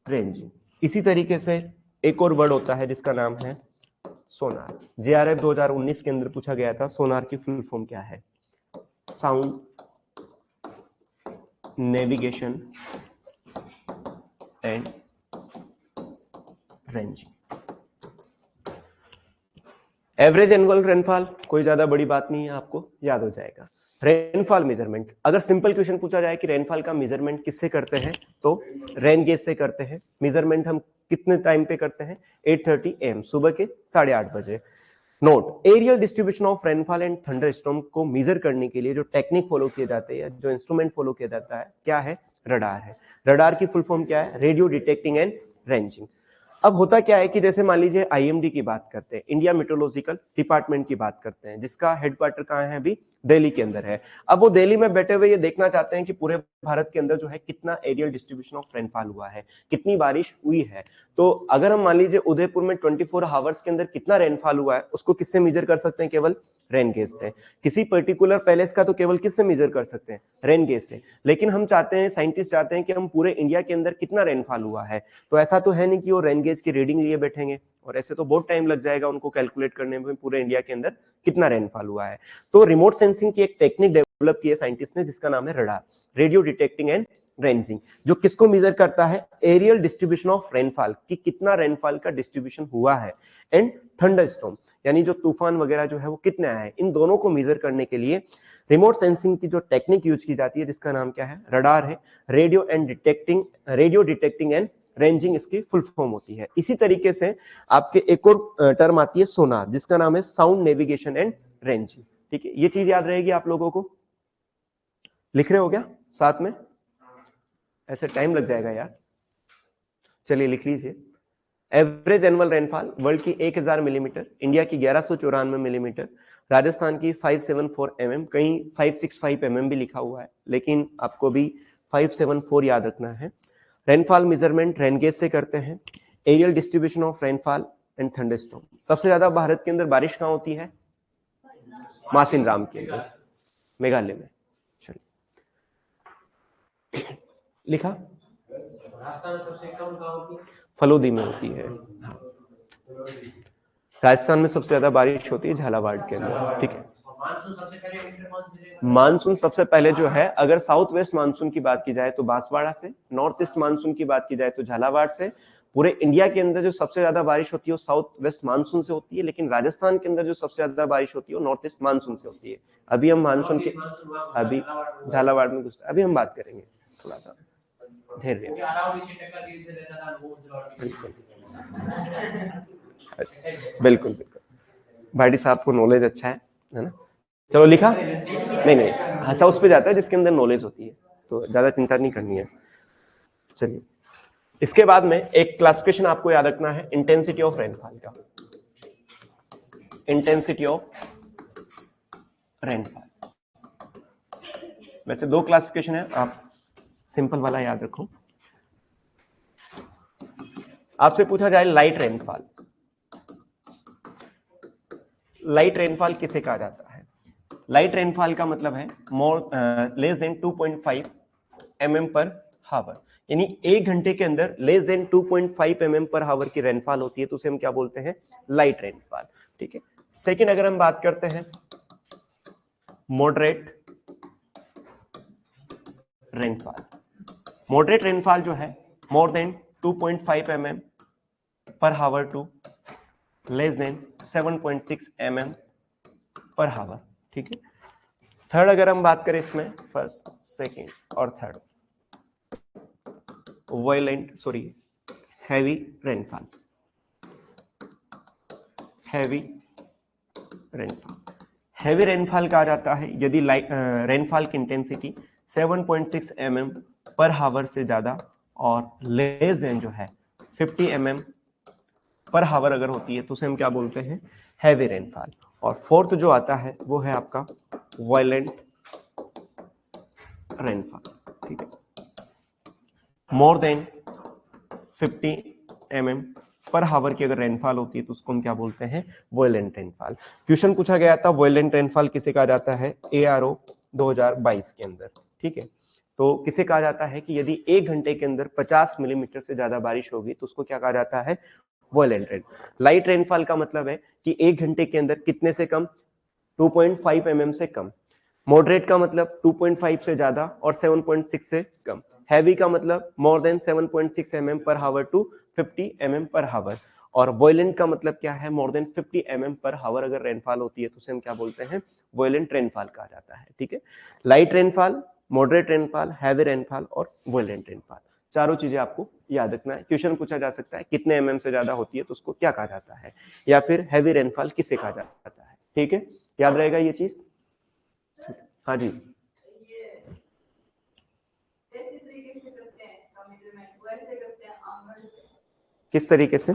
S1: ranging. इसी तरीके से एक और वर्ड होता है जिसका नाम है सोनार। JRF 2019 के अंदर पूछा गया था सोनार की फुल फॉर्म क्या है? Sound navigation and ranging. Average annual rainfall कोई ज्यादा बड़ी बात नहीं है, आपको याद हो जाएगा। रेनफॉल मेजरमेंट, अगर सिंपल क्वेश्चन पूछा जाए कि रेनफॉल का मेजरमेंट किससे करते हैं तो रेन गेज से करते हैं। मेजरमेंट हम कितने टाइम पे करते हैं? 8:30 AM, सुबह के 8:30 बजे। Note, aerial distribution of rainfall and thunderstorm को मेजर करने के लिए जो टेक्निक फॉलो किए जाते हैं, जो इंस्ट्रूमेंट फॉलो किया जाता है, क्या है? रडार है। रडार की फुल फॉर्म क्या है? Radio detecting and ranging. अब होता क्या है कि जैसे मान लीजिए IMD की बात करते हैं, इंडिया मेट्रोलॉजिकल डिपार्टमेंट की बात करते हैं, जिसका हेडक्वार्टर कहाँ है? अभी दिल्ली के अंदर है। अब वो दिल्ली में बैठे हुए ये देखना चाहते हैं कि पूरे भारत के अंदर जो है कितना एरियल डिस्ट्रीब्यूशन ऑफ रेनफॉल हुआ है, कितनी बारिश हुई है। तो अगर हम मान लीजिए उदयपुर में 24 आवर्स के अंदर कितना रेनफॉल हुआ है, उसको किससे मेजर कर सकते हैं? केवल रेन गेज से। किसी पर्टिकुलर पैलेस का तो केवल किससे मेजर कर सकते हैं? रेन गेज से। लेकिन हम चाहते हैं, साइंटिस्ट चाहते हैं कि हम पूरे इंडिया के अंदर कितना रेनफॉल हुआ है, तो ऐसा तो है नहीं कि वो रेन गेज की रीडिंग लिए बैठेंगे, और ऐसे तो बहुत टाइम लग जाएगा उनको कैलकुलेट करने में पूरे इंडिया के अंदर कितना रेनफॉल हुआ है। तो रिमोट सेंसिंग की एक टेक्निक डेवलप की है साइंटिस्ट ने, जिसका नाम है radar, radio detecting and ranging, जो किसको मेजर करता है? एरियल डिस्ट्रीब्यूशन ऑफ रेनफॉल, कि कितना रेनफॉल का डिस्ट्रीब्यूशन हुआ है, एंड थंडर स्टॉर्म, यानी जो तूफान वगैरह जो है वो कितने आए हैं। इन दोनों को मेजर करने के लिए रिमोट सेंसिंग की जो टेक्निक यूज की जाती है, जिसका नाम क्या है? रडार है। रेडियो डिटेक्टिंग एंड रेंजिंग इसकी फुल फॉर्म होती है। इसी तरीके से आपके एक और टर्म आती है सोनार, जिसका नाम है साउंड नेविगेशन एंड रेंजिंग। ठीक है, ये चीज याद रहेगी आप लोगों को। लिख रहे हो क्या साथ में? ऐसे टाइम लग जाएगा यार, चलिए लिख लीजिए। एवरेज एनुअल रेनफॉल वर्ल्ड की 1000 मिलीमीटर, इंडिया की 1194 मिलीमीटर, राजस्थान की 574 mm, कहीं 565 mm भी लिखा हुआ है, लेकिन आपको भी 574 याद रखना है। रेनफॉल मेजरमेंट रेनगेज से करते हैं। Aerial distribution of rainfall and thunderstorm, सबसे ज्यादा भारत के अंदर बारिश कहाँ होती है? मासिन राम के अंदर, मेघालय में। चलिए लिखा।
S2: राजस्थान में सबसे कम कहाँ होती है?
S1: फलोदी में होती है। राजस्थान में सबसे ज्यादा बारिश होती है झालावाड़ के अंदर। ठीक है, मानसून सबसे पहले जो है, अगर साउथ वेस्ट मानसून की बात की जाए तो बांसवाड़ा से, नॉर्थ ईस्ट मानसून की बात की जाए तो झालावाड़ से। पूरे इंडिया के अंदर जो सबसे ज्यादा बारिश होती है वो साउथ वेस्ट मानसून से होती है, लेकिन राजस्थान के अंदर जो सबसे ज्यादा बारिश होती है वो नॉर्थ ईस्ट मानसून से होती है। अभी हम मानसून के, अभी झालावाड़ में कुछ अभी हम बात करेंगे, थोड़ा सा धैर्य। बिल्कुल बिल्कुल, भाटी साहब को नॉलेज अच्छा है ना? चलो लिखा। नहीं नहीं, हंसा उस पे जाता है जिसके अंदर नॉलेज होती है, तो ज्यादा चिंता नहीं करनी है। चलिए, इसके बाद में एक क्लासिफिकेशन आपको याद रखना है इंटेंसिटी ऑफ रेनफॉल का। इंटेंसिटी ऑफ रेनफॉल, वैसे दो क्लासिफिकेशन है, आप सिंपल वाला याद रखो। आपसे पूछा जाए लाइट रेनफॉल, लाइट रेनफॉल किसे कहा जाता है? लाइट रेनफॉल का मतलब है लेस देन 2.5 mm पर हावर, यानी एक घंटे के अंदर लेस देन 2.5 mm पर हावर की रेनफॉल होती है, तो उसे हम क्या बोलते हैं? Light rainfall. ठीक है। सेकेंड, अगर हम बात करते हैं मॉडरेट रेनफॉल, मॉडरेट रेनफॉल जो है मोर देन 2.5 mm पर हावर टू लेस देन 7.6 mm पर हावर, ठीक है। थर्ड अगर हम बात करें इसमें, फर्स्ट, सेकेंड और third, violent sorry heavy rainfall, heavy rainfall, heavy rainfall कहा जाता है यदि रेनफॉल की इंटेंसिटी 7.6 mm पर हावर से ज्यादा और लेस देन जो है 50 mm पर हावर अगर होती है तो उसे हम क्या बोलते हैं, हैवी रेनफॉल। और फोर्थ जो आता है वो है आपका वायलेंट रेनफॉल, ठीक है। मोर देन 50 mm पर हावर की अगर रेनफॉल होती है तो उसको हम क्या बोलते हैं, वायलेंट रेनफॉल। क्वेश्चन पूछा गया था वायलेंट रेनफॉल किसे कहा जाता है, ARO 2022 के अंदर, ठीक है। तो किसे कहा जाता है कि यदि 1 घंटे के अंदर 50 मिलीमीटर से ज्यादा बारिश होगी तो उसको क्या कहा जाता है, वायलेंट रेन। लाइट रेनफॉल का मतलब है कि 1 घंटे के अंदर कितने से कम, 2.5 mm से कम। मॉडरेट का मतलब 2.5 से ज्यादा और 7.6 से कम। हैवी का मतलब मोर देन 7.6 mm पर हावर टू 50 mm पर हावर। और वॉयलेंट का मतलब क्या है, मोर देन 50 mm पर हावर अगर रेनफॉल होती है तो उसे हम क्या बोलते हैं, वॉयलेंट रेनफॉल कहा जाता है, ठीक है। Light rainfall, moderate rainfall, heavy rainfall और वॉयलेंट रेनफॉल, चारों चीजें आपको याद रखना है। क्वेश्चन पूछा जा सकता है कितने mm से ज्यादा होती है तो उसको क्या कहा जाता है, या फिर हैवी रेनफॉल किसे कहा जाता है, ठीक है। याद रहेगा ये चीज। हाँ जी, किस तरीके से,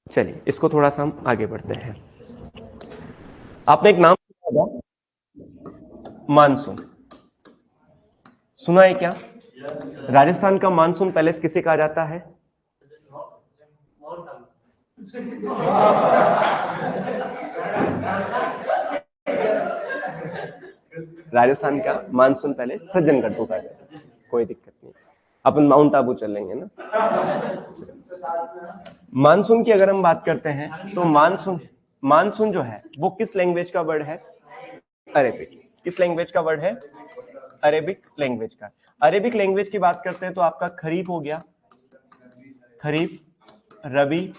S1: चलिए इसको थोड़ा सा हम आगे बढ़ते हैं। आपने एक नाम सुना होगा, मानसून, सुना है क्या? राजस्थान का मानसून पैलेस किसे कहा जाता है? राजस्थान का मानसून पैलेस सज्जनगढ़ को कहा जाता है, कोई दिक्कत नहीं, अपन माउंट आबू चलेंगे ना। मानसून की अगर हम बात करते हैं तो मानसून, मानसून जो है वो किस लैंग्वेज का वर्ड है, अरेबिक। किस लैंग्वेज का वर्ड है, अरेबिक लैंग्वेज का। अरेबिक लैंग्वेज की बात करते हैं तो आपका खरीफ हो गया, खरीफ, रबी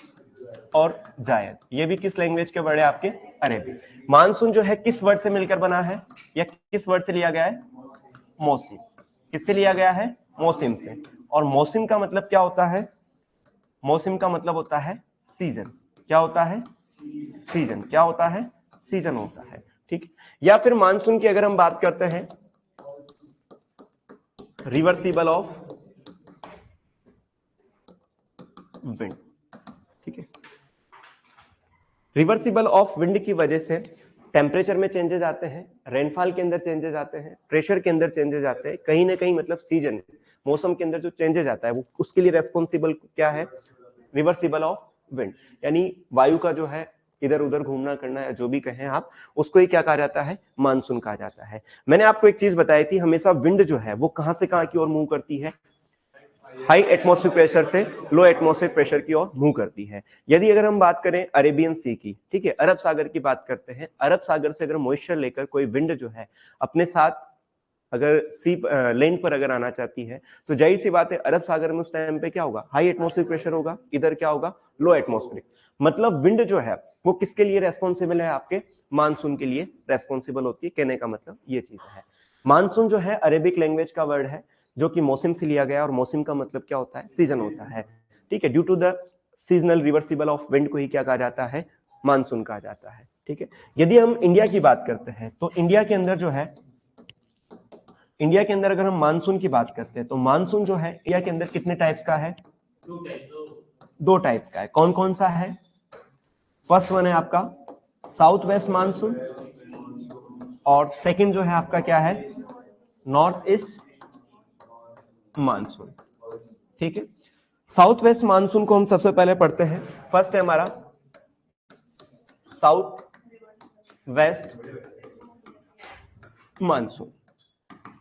S1: और जायद, ये भी किस लैंग्वेज के वर्ड है आपके, अरेबिक। मानसून जो है किस वर्ड से मिलकर बना है, या किस वर्ड से लिया गया है, मौसम। किससे लिया गया है, मौसम से। और मौसम का मतलब क्या होता है, मौसम का मतलब होता है सीजन। क्या होता है, सीजन। क्या होता है, सीजन होता है, ठीक। या फिर मानसून की अगर हम बात करते हैं, रिवर्सिबल ऑफ विंड, ठीक है। रिवर्सिबल ऑफ विंड की वजह से टेम्परेचर में चेंजेस आते हैं, रेनफॉल के अंदर चेंजेस आते हैं, प्रेशर के अंदर चेंजेस आते हैं, कहीं ना कहीं मतलब सीजन, मौसम के अंदर जो चेंजेस आता है वो उसके लिए रेस्पॉन्सिबल क्या है, रिवर्सिबल ऑफ विंड। यानी वायु का जो है इधर उधर घूमना करना, या जो भी कहें आप, उसको ही क्या कहा जाता है, मानसून कहा जाता है। मैंने आपको एक चीज बताई थी, हमेशा विंड जो है वो कहां से कहां की ओर मूव करती है, हाई एटमॉस्फेयर प्रेशर से लो एटमॉस्फेयर प्रेशर की ओर मूव करती है। यदि अगर हम बात करें अरेबियन सी की, ठीक है, अरब सागर की बात करते हैं, अरब सागर से अगर मॉइस्चर लेकर कोई विंड जो है अपने साथ अगर सी लैंड पर अगर आना चाहती है तो जाहिर सी बात है अरब सागर में उस टाइम पे क्या होगा, हाई एटमॉस्फेयर प्रेशर होगा, इधर क्या होगा, लो एटमॉस्फेरिक। मतलब विंड जो है वो किसके लिए रेस्पॉन्सिबल है, आपके मानसून के लिए रेस्पॉन्सिबल होती है, कहने का मतलब ये चीज है। मानसून जो है अरेबिक लैंग्वेज का वर्ड है जो कि मौसम से लिया गया, और मौसम का मतलब क्या होता है, सीजन होता है, ठीक है। Due to the seasonal reversible of wind को ही क्या कहा जाता है, मानसून कहा जाता है, ठीक है। यदि हम इंडिया की बात करते हैं तो इंडिया के अंदर जो है इंडिया के अंदर अगर हम मानसून की बात करते हैं तो मानसून जो है इंडिया के अंदर कितने टाइप्स का है? दो टाइप्स का है। कौन कौन सा है? फर्स्ट वन है आपका साउथ वेस्ट मानसून और सेकंड जो है आपका क्या है? North east monsoon. ठीक है, साउथ वेस्ट मानसून को हम सबसे पहले पढ़ते हैं। फर्स्ट है हमारा south west monsoon.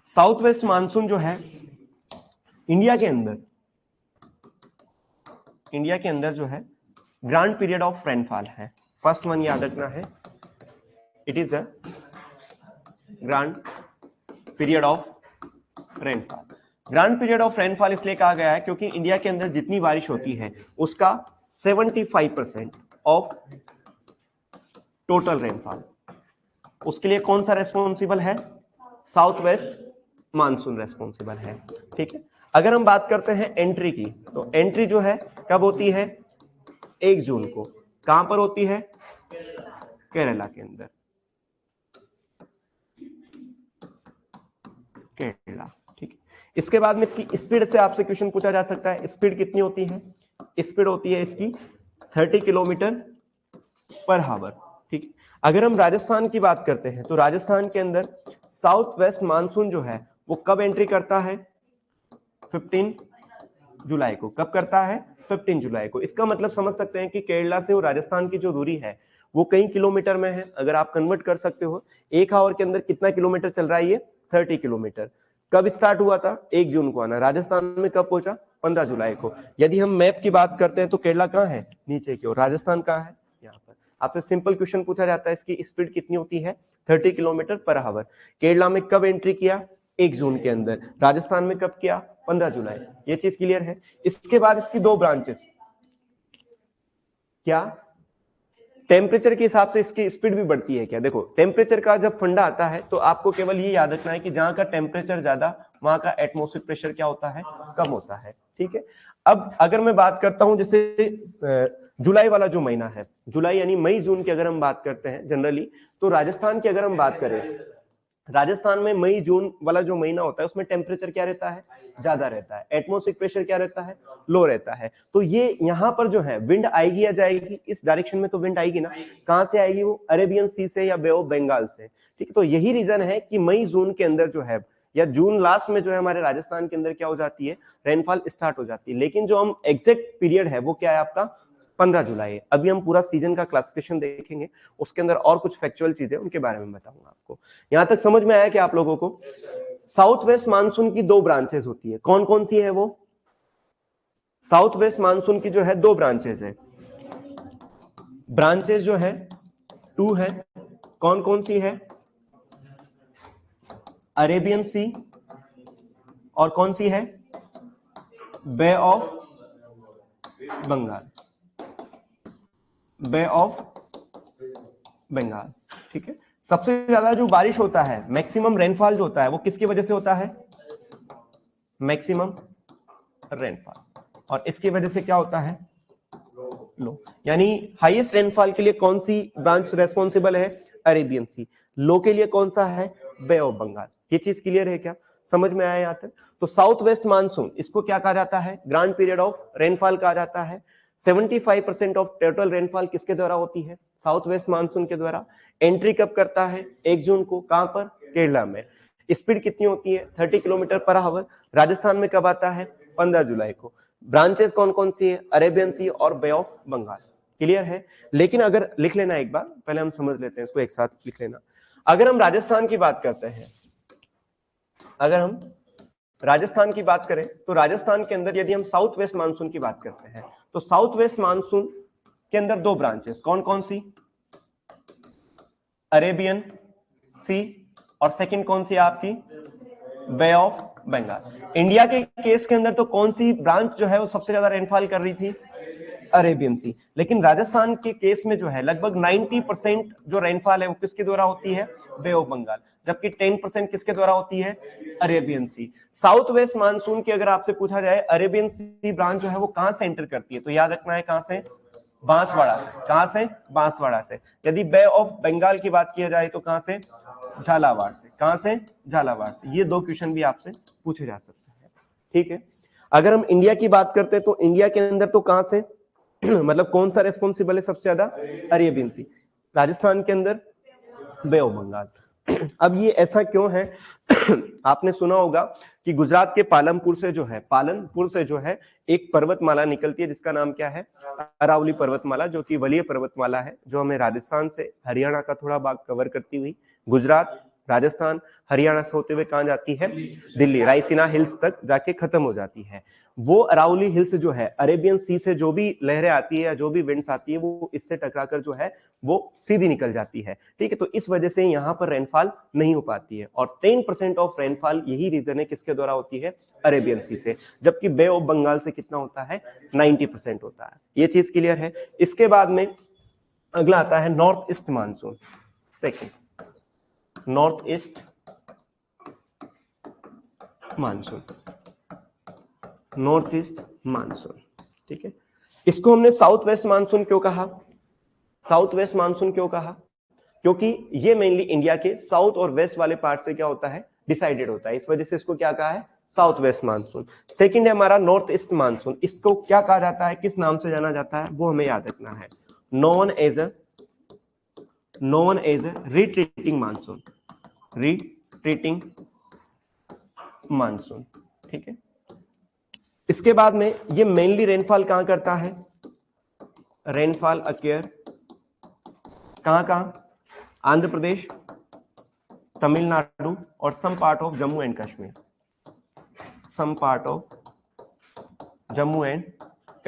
S1: South west monsoon जो है इंडिया के अंदर जो है ग्रांड पीरियड ऑफ रेनफॉल है। फर्स्ट वन याद रखना है, it is the grand period of rainfall. Grand period of rainfall इसलिए कहा गया है क्योंकि इंडिया के अंदर जितनी बारिश होती है उसका 75% ऑफ टोटल रेनफॉल, उसके लिए कौन सा रेस्पॉन्सिबल है? साउथ वेस्ट मानसून रेस्पॉन्सिबल है। ठीक है, अगर हम बात करते हैं एंट्री की, तो एंट्री जो है कब होती है? 1 जून को। कहां पर होती है? केरला के अंदर, केरला। ठीक है, इसके बाद में इसकी स्पीड से आपसे क्वेश्चन पूछा जा सकता है। स्पीड कितनी होती है? स्पीड होती है इसकी 30 किलोमीटर पर हावर। ठीक है, अगर हम राजस्थान की बात करते हैं तो राजस्थान के अंदर साउथ वेस्ट मानसून जो है वो कब एंट्री करता है? 15 जुलाई को। कब करता है? 15 जुलाई को। इसका मतलब समझ सकते हैं कि केरला से और राजस्थान की जो दूरी है वो कई किलोमीटर में है। अगर आप कन्वर्ट कर सकते हो 1 आवर के अंदर कितना किलोमीटर चल रहा है ये? 30 किलोमीटर। कब स्टार्ट हुआ था? 1 जून को आना। राजस्थान में कब पहुंचा? 15 जुलाई को। यदि हम मैप की बात करते हैं तो केरला कहाँ है? नीचे की ओर। राजस्थान कहाँ है? यहाँ पर। आपसे सिंपल क्वेश्चन पूछा जाता है इसकी स्पीड कितनी होती है? 30 किलोमीटर पर आवर। केरला में कब एंट्री किया? 1 जून के अंदर। राजस्थान में कब किया? 15 जुलाई। ये चीज क्लियर है। इसके बाद इसकी 2 ब्रांचेस, क्या टेम्परेचर के हिसाब से इसकी स्पीड भी बढ़ती है क्या? देखो, टेम्परेचर का जब फंडा आता है तो आपको केवल ये याद रखना है कि जहां का टेम्परेचर ज्यादा वहां का एटमॉस्फेरिक प्रेशर क्या होता है? कम होता है। ठीक है, अब अगर मैं बात करता हूं जैसे जुलाई वाला जो महीना है, जुलाई यानी मई जून की अगर हम बात करते हैं जनरली, तो राजस्थान की अगर हम बात करें, राजस्थान में मई जून वाला जो महीना होता है उसमें टेम्परेचर क्या रहता है? ज्यादा रहता है। एटमॉस्फेरिक प्रेशर क्या रहता है? लो रहता है। तो ये यहां पर जो है विंड आएगी या जाएगी? इस डायरेक्शन में तो विंड आएगी ना। कहां से आएगी वो? अरेबियन सी से या बे ऑफ बंगाल से। ठीक है, तो यही रीजन है कि मई जून के अंदर जो है या जून लास्ट में जो है हमारे राजस्थान के अंदर क्या हो जाती है? रेनफॉल स्टार्ट हो जाती है। लेकिन जो हम एग्जैक्ट पीरियड है वो क्या है आपका? 15 जुलाई है। अभी हम पूरा सीजन का क्लासिफिकेशन देखेंगे, उसके अंदर और कुछ फैक्चुअल चीजें उनके बारे में बताऊंगा आपको। यहां तक समझ में आया कि आप लोगों को? साउथ वेस्ट मानसून की 2 ब्रांचेस होती है। कौन कौन सी है वो? साउथ वेस्ट मानसून की जो है 2 ब्रांचेस है। ब्रांचेस जो है 2 है। कौन कौन सी है? अरेबियन सी और कौन सी है? Bay of Bengal. Bay of Bengal. ठीक है, सबसे ज्यादा जो बारिश होता है, मैक्सिमम रेनफॉल जो होता है वो किसकी वजह से होता है? Maximum rainfall. और इसकी वजह से क्या होता है? लो। यानी हाईएस्ट रेनफॉल के लिए कौन सी ब्रांच रेस्पॉन्सिबल है? अरेबियन सी। लो के लिए कौन सा है? Bay of Bengal. ये चीज क्लियर है क्या? समझ में आया यहां तक? तो साउथ वेस्ट मानसून, इसको क्या कहा जाता है? ग्रांड पीरियड ऑफ रेनफॉल कहा जाता है। 75% ऑफ टोटल रेनफॉल किसके द्वारा होती है? साउथ वेस्ट मानसून के द्वारा। एंट्री कब करता है? 1 जून को। कहां पर? केरला में। स्पीड कितनी होती है? 30 किलोमीटर पर आवर। राजस्थान में कब आता है? 15 जुलाई को। ब्रांचेस कौन कौन सी है? अरेबियन सी और बे ऑफ बंगाल। क्लियर है? लेकिन अगर लिख लेना एक बार, पहले हम समझ लेते हैं इसको, एक साथ लिख लेना। अगर हम राजस्थान की बात करते हैं, अगर हम राजस्थान की बात करें तो राजस्थान के अंदर यदि हम साउथ वेस्ट मानसून की बात करते हैं तो साउथ वेस्ट मानसून के अंदर 2 ब्रांचेस, कौन कौन सी? अरेबियन सी और सेकंड कौन सी है आपकी? बे ऑफ बंगाल। इंडिया के केस के अंदर तो कौन सी ब्रांच जो है वो सबसे ज्यादा रेनफॉल कर रही थी? अरेबियन सी। लेकिन राजस्थान के केस में जो है लगभग 90% जो रेनफॉल है वो किसके द्वारा होती है? Bay of Bengal. जबकि 10% किसके द्वारा होती है? अरेबियन सी। साउथ वेस्ट मानसून की अगर आपसे पूछा जाए अरेबियन सी ब्रांच जो है वो कहां से एंटर करती है, तो याद रखना है कहां से? बांसवाड़ा से। कहां से? बांसवाड़ा से। यदि बे ऑफ बंगाल की बात किया जाए तो कहां से? झालावाड़ से। कहां से? झालावाड़ से। ये 2 क्वेश्चन भी आपसे पूछे जा सकते हैं, ठीक है। अगर हम इंडिया की बात करते हैं तो इंडिया के अंदर तो कहां से मतलब कौन सा रेस्पॉन्सिबल है सबसे ज्यादा? अरेबियन सी। राजस्थान के अंदर बे ऑफ बंगाल। अब ये ऐसा क्यों है? आपने सुना होगा कि गुजरात के पालनपुर से जो है एक पर्वतमाला निकलती है जिसका नाम क्या है? अरावली पर्वतमाला, जो कि वलीय पर्वतमाला है, जो हमें राजस्थान से हरियाणा का थोड़ा भाग कवर करती हुई गुजरात, राजस्थान, हरियाणा से होते हुए कहां जाती है? दिल्ली, रायसीना हिल्स तक जाके खत्म हो जाती है। वो अरावली हिल्स जो है, अरेबियन सी से जो भी लहरें आती है या जो भी विंड्स आती है वो इससे टकराकर जो है वो सीधी निकल जाती है, ठीक है। तो इस वजह से यहाँ पर रेनफॉल नहीं हो पाती है और 10% ऑफ रेनफॉल यही रीजन है किसके द्वारा होती है? अरेबियन सी से। जबकि बे ऑफ बंगाल से कितना होता है? 90% होता है। ये चीज क्लियर है। इसके बाद में अगला आता है north east monsoon. Second, north east monsoon, north east monsoon, ठीक है। इसको हमने साउथ वेस्ट मानसून क्यों कहा? साउथ वेस्ट मानसून क्यों कहा? क्योंकि ये मेनली इंडिया के साउथ और वेस्ट वाले पार्ट से क्या होता है? डिसाइडेड होता है। इस वजह से इसको क्या कहा है? South west monsoon. सेकंड है हमारा नॉर्थ ईस्ट मानसून। इसको क्या कहा जाता है, किस नाम से जाना जाता है, वो हमें याद रखना है। Known as a retreating monsoon, retreating monsoon, ठीक है। इसके बाद में ये मेनली रेनफॉल कहां करता है? रेनफॉल अकेयर कहां कहां? आंध्र प्रदेश, तमिलनाडु और some part of Jammu and Kashmir, some part of Jammu and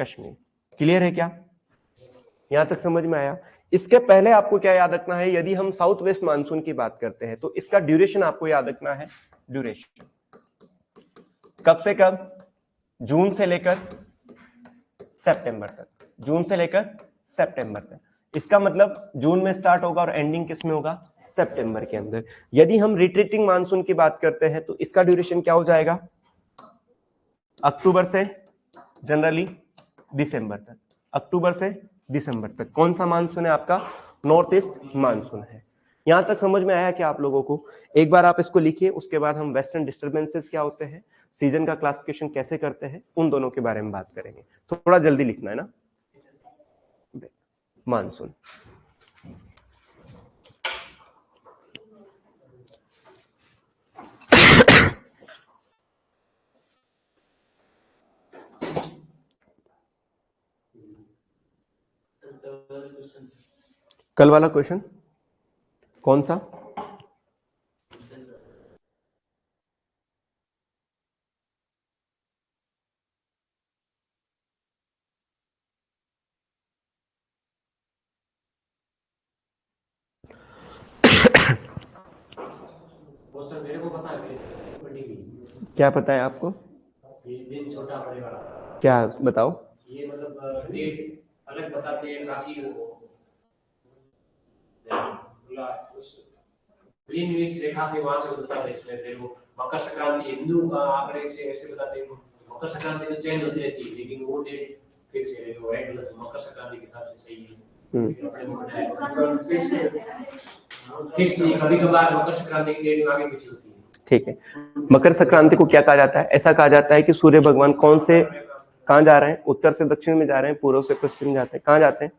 S1: Kashmir. Clear है क्या? यहां तक समझ में आया? इसके पहले आपको क्या याद रखना है? यदि हम साउथ वेस्ट मानसून की बात करते हैं तो इसका ड्यूरेशन आपको याद रखना है। ड्यूरेशन कब से कब? जून से लेकर सितंबर तक, जून से लेकर सितंबर तक। इसका मतलब जून में स्टार्ट होगा और एंडिंग किस में होगा? सितंबर के अंदर। यदि हम रिट्रीटिंग मानसून की बात करते हैं तो इसका ड्यूरेशन क्या हो जाएगा? अक्टूबर से जनरली दिसंबर तक, अक्टूबर से दिसंबर तक। कौन सा मानसून है आपका? नॉर्थ ईस्ट मानसून है। यहां तक समझ में आया क्या आप लोगों को? एक बार आप इसको लिखिए, उसके बाद हम वेस्टर्न डिस्टर्बेंसेस क्या होते हैं, सीजन का क्लासिफिकेशन कैसे करते हैं, उन दोनों के बारे में बात करेंगे। थोड़ा जल्दी लिखना है ना। मानसून, कल वाला क्वेश्चन कौन सा?
S2: वो सर मेरे को पता है, मेरे को नहीं।
S1: क्या पता है आपको?
S2: ये दिन छोटा बड़े वाला,
S1: क्या बताओ?
S2: ये मतलब डेट अलग बताते हैं बाकी वो उस ग्रीनविच रेखा से वहां से बताते हैं। इसमें फिर वो मकर संक्रांति हिंदू का आंकड़े से ऐसे बताते हैं। मकर संक्रांति तो चेंज होती रहती है लेकिन वो डेट फिक्स है, वो है मतलब मकर संक्रांति के हिसाब से सही है। फिक्स नहीं, कभी कभार मकर संक्रांति की डेट आगे पीछे होती है। ठीक है।
S1: मकर संक्रांति को क्या कहा जाता है? ऐसा कहा जाता है कि सूर्य भगवान कौन से कहां जा रहे हैं? उत्तर से दक्षिण में जा रहे हैं, पूर्व से पश्चिम जाते हैं। कहां जाते हैं?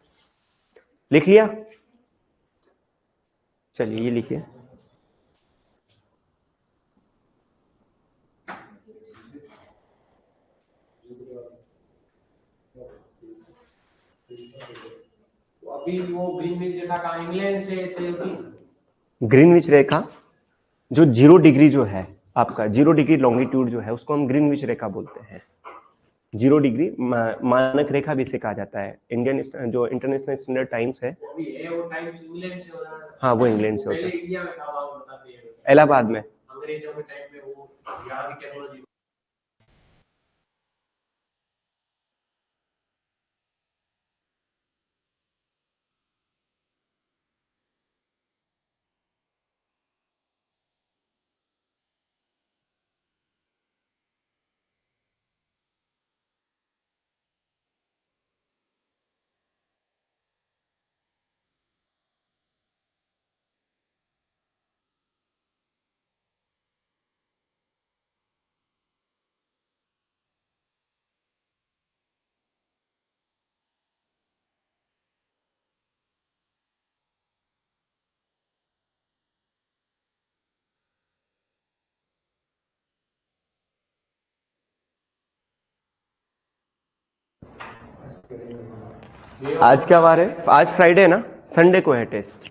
S1: लिख लिया? चलिए ये लिखिए।
S2: अभी वो ग्रीनविच रेखा का इंग्लैंड से तय होती।
S1: ग्रीनविच रेखा जो 0 डिग्री जो है आपका, 0 डिग्री लॉन्गिट्यूड जो है उसको हम ग्रीनविच रेखा बोलते हैं। 0 डिग्री मानक रेखा भी इसे कहा जाता है। इंडियन जो इंटरनेशनल स्टैंडर्ड टाइम्स है,
S2: वो टाइम्स इंग्लैंड से होता है।
S1: हाँ वो इंग्लैंड से होता
S2: पहले
S1: है।
S2: इंडिया में था, वहां बताते हैं
S1: इलाहाबाद में।
S2: अंग्रेजों के टाइम में वो यहाँ की टेक्नोलॉजी।
S1: आज क्या वार है? आज फ्राइडे है ना, संडे को है टेस्ट।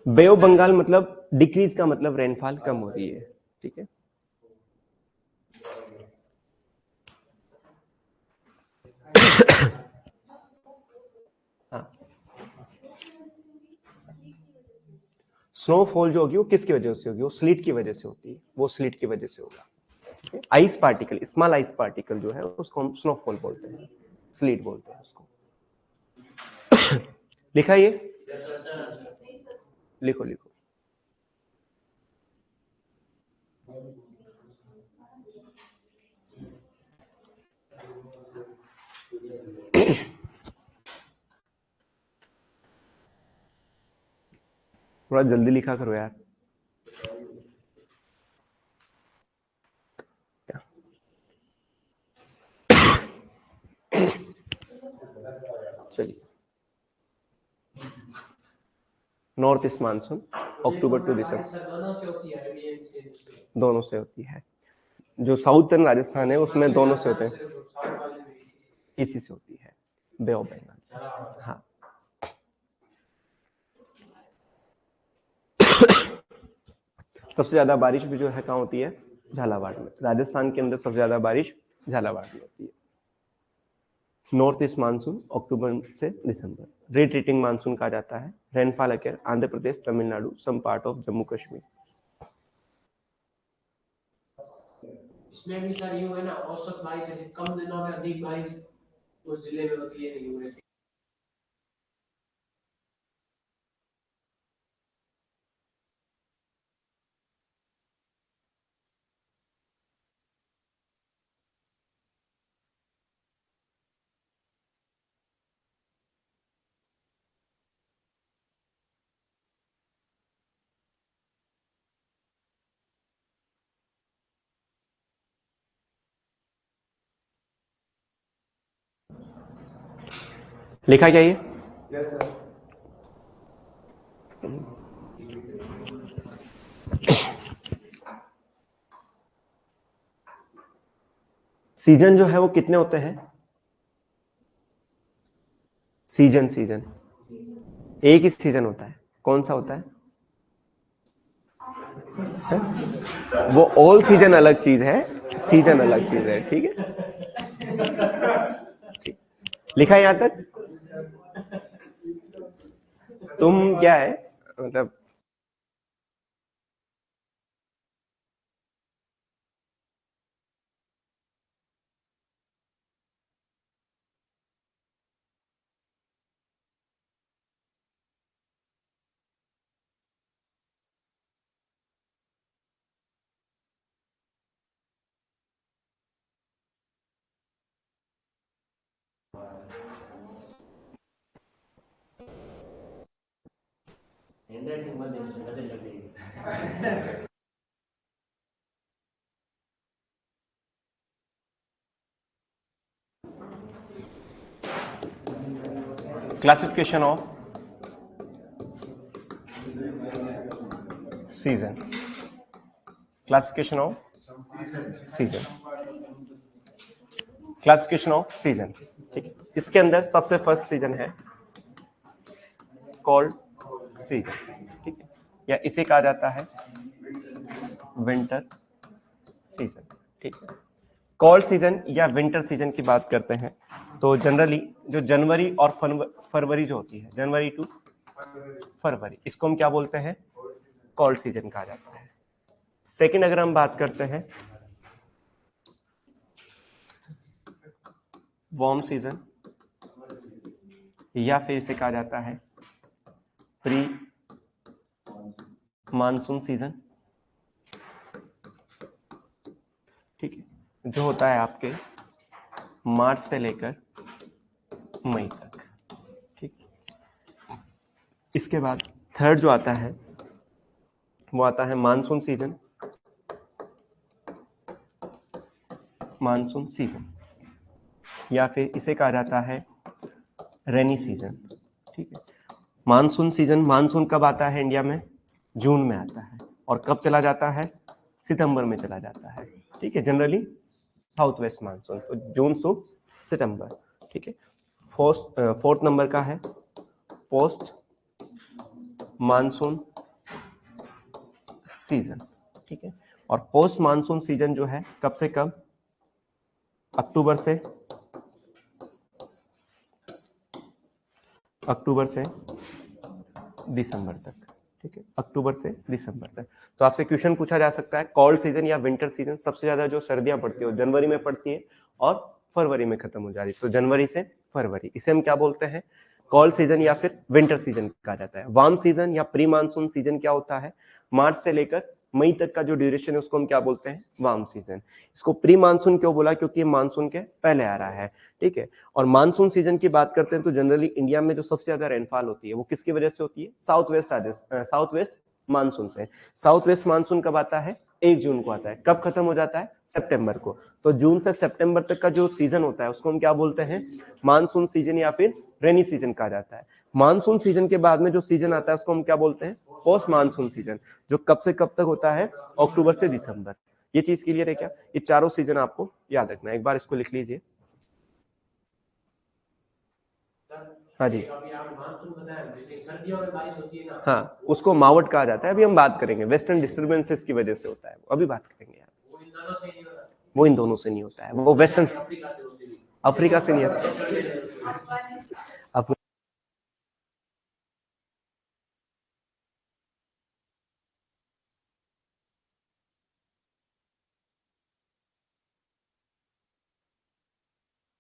S1: बे ऑफ बंगाल मतलब डिक्रीज का मतलब रेनफॉल कम हो रही है, ठीक है। हाँ, स्नोफॉल जो होगी वो किसकी वजह से होगी? वो स्लीट की वजह से होती है, वो स्लीट की वजह से होगा। Ice particle, small ice particle जो है उसको हम स्नोफॉल बोलते हैं, स्लीट बोलते हैं उसको। लिखा ये? लिखो लिखो। थोड़ा जल्दी लिखा करो यार। चलिए, north east monsoon October to December दोनों से होती है। जो साउथर्न राजस्थान है उसमें दोनों से होते हैं, इसी से होती है, बे ऑफ बंगाल से। हाँ, सबसे ज्यादा बारिश भी जो है कहाँ होती है? झालावाड़ में। राजस्थान के अंदर सबसे ज्यादा बारिश झालावाड़ में होती है। नॉर्थ ईस्ट मानसून अक्टूबर से दिसंबर। रिट्रीटिंग मानसून कहा जाता है। Rainfall occur Andhra Pradesh, Tamil Nadu, some part of Jammu Kashmir.
S2: इसमें भी सर यूं है ना, औसत बारिश है, कम दिनों में अधिक बारिश उस जिले में होती है, नहीं वैसे।
S1: लिखा क्या ये?
S2: Yes sir.
S1: सीजन जो है वो कितने होते हैं? सीजन एक ही सीजन होता है। कौन सा होता है? वो ऑल सीजन अलग चीज है, सीजन अलग चीज है, ठीक है। ठीक, लिखा है यहां तक? तुम क्या है मतलब, classification off season, classification off season, classification off season, ठीक है। इसके अंदर सबसे फर्स्ट सीजन है कोल्ड सीजन, ठीक है, या इसे कहा जाता है विंटर सीजन, ठीक है। कोल्ड सीजन या विंटर सीजन की बात करते हैं तो जनरली जो जनवरी और फरवरी जो होती है, जनवरी टू फरवरी, इसको हम क्या बोलते हैं? कोल्ड सीजन कहा जाता है। सेकंड अगर हम बात करते हैं वार्म सीजन, या फिर इसे कहा जाता है प्री मानसून सीजन, ठीक है, जो होता है आपके मार्च से लेकर मई तक, ठीक। इसके बाद थर्ड जो आता है वो आता है मानसून सीजन, मानसून सीजन, या फिर इसे कहा जाता है रेनी सीजन, ठीक है। मानसून सीजन, मानसून कब आता है इंडिया में? जून में आता है, और कब चला जाता है? सितंबर में चला जाता है, ठीक है। जनरली साउथ वेस्ट मानसून, तो जून से सितंबर, ठीक है। फोर्थ नंबर का है पोस्ट मानसून सीजन, ठीक है। और पोस्ट मानसून सीजन जो है कब से कब, अक्टूबर से दिसंबर तक, ठीक है, अक्टूबर से दिसंबर तक। तो आपसे क्वेश्चन पूछा जा सकता है कोल्ड सीजन या विंटर सीजन, सबसे ज्यादा जो सर्दियां पड़ती है वो जनवरी में पड़ती है और फरवरी में खत्म हो जाती है, तो जनवरी से फरवरी, इसे हम क्या बोलते हैं, कोल्ड सीजन या फिर विंटर सीजन कहा जाता है। वार्म सीजन या प्री मानसून सीजन क्या होता है, मार्च से लेकर मई तक का जो ड्यूरेशन है उसको हम क्या बोलते हैं, वार्म सीजन। इसको प्री मानसून क्यों बोला, क्योंकि ये मानसून के पहले आ रहा है, ठीक है। और मानसून सीजन की बात करते हैं तो जनरली इंडिया में जो सबसे ज्यादा रेनफॉल होती है वो किसकी वजह से होती है, साउथ वेस्ट मानसून से। साउथ वेस्ट मानसून कब आता है, 1 जून को आता है, कब खत्म हो जाता है, सितंबर को। तो जून से सितंबर तक का जो सीजन होता है उसको हम क्या बोलते हैं, मानसून सीजन या फिर रेनी सीजन कहा जाता है। मानसून सीजन के बाद में जो सीजन आता है उसको हम क्या बोलते हैं, पोस्ट मानसून सीजन, जो कब से कब तक होता है, अक्टूबर से दिसंबर। ये चीज क्लियर है क्या, ये चारों सीजन आपको याद रखना है, एक बार इसको लिख लीजिए। हाँ जी,
S2: अभी आप मानसून बताया, जैसे सर्दियों में बारिश होती है ना,
S1: हाँ, उसको मावट कहा जाता है। अभी हम बात करेंगे, वेस्टर्न डिस्टर्बेंसेस की वजह से होता है, अभी बात करेंगे यार।
S2: वो इन दोनों से नहीं होता,
S1: वो इन दोनों से नहीं होता है, वो वेस्टर्न
S2: अफ्रीका
S1: अफ्रीका से
S2: से होती है।
S1: नहीं होता।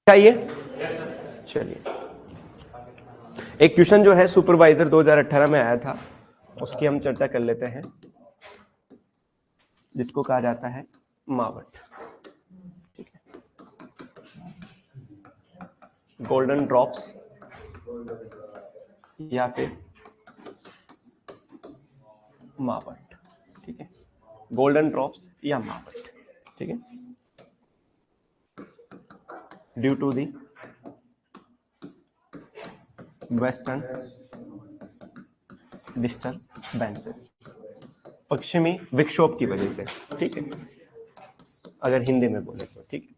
S1: क्या ये, चलिए, एक क्वेश्चन जो है सुपरवाइजर 2018 में आया था, उसकी हम चर्चा कर लेते हैं, जिसको कहा जाता है मावट, ठीक है। गोल्डन ड्रॉप्स या फिर मावट, ठीक है, गोल्डन ड्रॉप्स या मावट, ठीक है, due to the western disturbances, पश्चिमी विक्षोभ की वजह से, ठीक है, अगर हिंदी में बोले तो, ठीक है,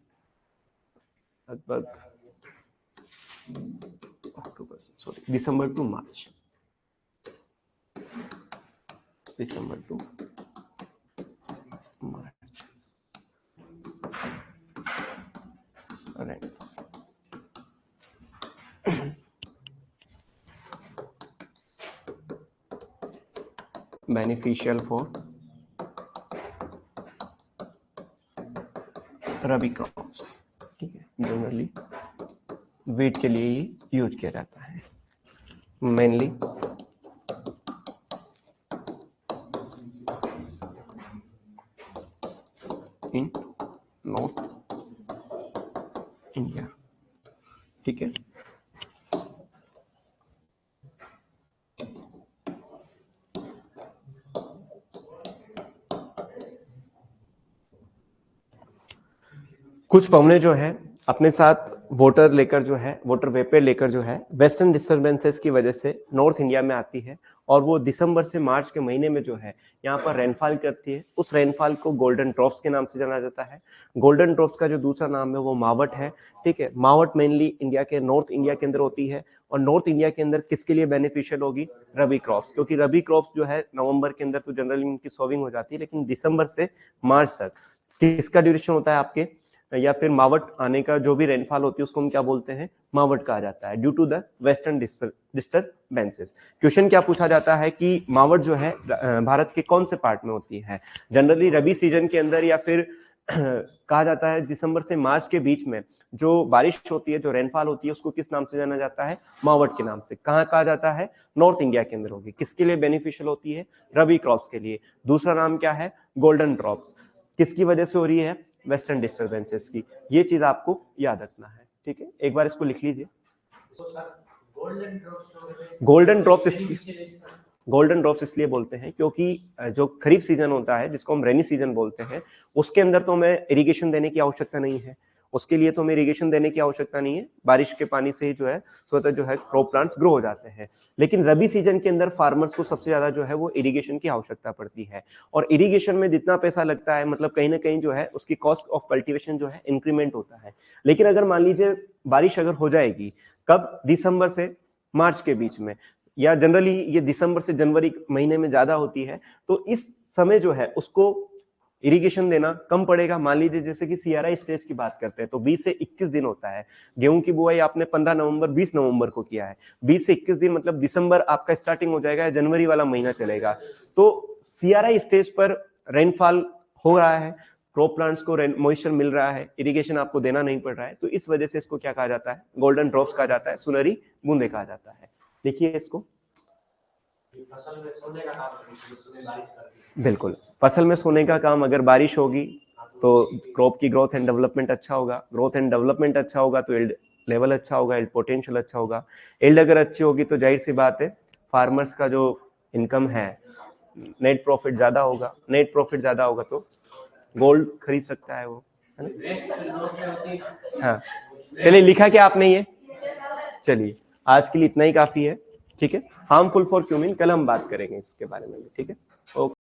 S1: लगभग December to March, December to March beneficial for rabi crops, ठीक है, जनरली वीट के लिए ही यूज किया जाता है, मेनली इन नॉर्थ इंडिया, ठीक है। कुछ पवने जो है अपने साथ वाटर लेकर जो है, वाटर वेपर लेकर जो है, वेस्टर्न डिस्टर्बेंसेस की वजह से नॉर्थ इंडिया में आती है, और वो दिसंबर से मार्च के महीने में जो है यहाँ पर रेनफॉल करती है। उस रेनफॉल को गोल्डन ड्रॉप्स के नाम से जाना जाता है। गोल्डन ड्रॉप्स का जो दूसरा नाम है वो मावट है, ठीक है। मावट मेनली इंडिया के नॉर्थ इंडिया के अंदर होती है, और नॉर्थ इंडिया के अंदर किसके लिए बेनिफिशियल होगी, रबी क्रॉप्स, क्योंकि रबी क्रॉप्स जो है नवंबर के अंदर तो जनरली उनकी सोविंग हो जाती है, लेकिन दिसंबर से मार्च तक किसका ड्यूरेशन होता है आपके, या फिर मावट आने का जो भी रेनफॉल होती है उसको हम क्या बोलते हैं, मावट कहा जाता है, due to the western disturbances. Question क्या पूछा जाता है कि मावट जो है भारत के कौन से पार्ट में होती है, जनरली रबी सीजन के अंदर, या फिर कहा जाता है दिसंबर से मार्च के बीच में जो बारिश होती है, जो रेनफॉल होती है, उसको किस नाम से जाना जाता है, मावट के नाम से। कहाँ कहा जाता है, नॉर्थ इंडिया के अंदर होगी। किसके लिए बेनिफिशियल होती है, रबी क्रॉप्स के लिए। दूसरा नाम क्या है, गोल्डन ड्रॉप्स, किसकी वजह से हो रही है, वेस्टर्न डिस्टर्बेंसेस की। ये चीज आपको याद रखना है, ठीक है, एक बार इसको लिख लीजिए। गोल्डन ड्रॉप्स इसलिए बोलते हैं क्योंकि जो खरीफ सीजन होता है, जिसको हम रेनी सीजन बोलते हैं, उसके अंदर तो हमें इरिगेशन देने की आवश्यकता नहीं है, उसके लिए तो हमें इरिगेशन देने की आवश्यकता नहीं है, बारिश के पानी से ही जो है स्वतः जो है क्रॉप प्लांट्स ग्रो हो जाते हैं। लेकिन रबी सीजन के अंदर फार्मर्स को सबसे ज्यादा जो है वो इरिगेशन की आवश्यकता पड़ती है, और इरिगेशन में जितना पैसा लगता है मतलब कहीं ना कहीं जो है उसकी कॉस्ट ऑफ कल्टीवेशन जो है इंक्रीमेंट होता है। लेकिन अगर मान लीजिए बारिश अगर हो जाएगी कब, दिसंबर से मार्च के बीच में, या जनरली ये दिसंबर से जनवरी महीने में ज्यादा होती है, तो इस समय जो है उसको इरिगेशन देना कम पड़ेगा। मान लीजिए जैसे कि सीआरआई स्टेज की बात करते हैं तो 20 से 21 दिन होता है। गेहूं की बुआई आपने 15 नवंबर 20 नवंबर को किया है, 20 से 21 दिन मतलब दिसंबर आपका स्टार्टिंग हो जाएगा, जनवरी वाला महीना चलेगा। तो सीआरआई स्टेज पर रेनफॉल हो रहा है, क्रॉप प्लांट्स को मॉइस्चर मिल रहा है, इरिगेशन आपको देना नहीं पड़ रहा है, तो इस वजह से इसको क्या कहा जाता है, गोल्डन ड्रॉप्स कहा जाता है, सुनहरी बूंदे कहा जाता है। देखिए इसको,
S2: फसल में सोने का काम उसमें बारिश करती है।
S1: बिल्कुल फसल में सोने का काम, अगर बारिश होगी तो क्रॉप की ग्रोथ एंड डेवलपमेंट अच्छा होगा, ग्रोथ एंड डेवलपमेंट अच्छा होगा तो यील्ड लेवल अच्छा होगा, यील्ड पोटेंशियल अच्छा होगा। यील्ड अगर अच्छी होगी तो जाहिर सी बात है फार्मर्स का जो इनकम है, नेट प्रॉफिट ज्यादा होगा, नेट प्रॉफिट ज्यादा होगा तो गोल्ड खरीद सकता है वो, है ना।
S2: वेस्ट नॉर्थ में होती है।
S1: हाँ चलिए, लिखा क्या आपने ये, चलिए आज के लिए इतना ही काफी है, ठीक है। हार्मफुल फॉर क्यूमिन कल हम बात करेंगे इसके बारे में, ठीक है। ओके।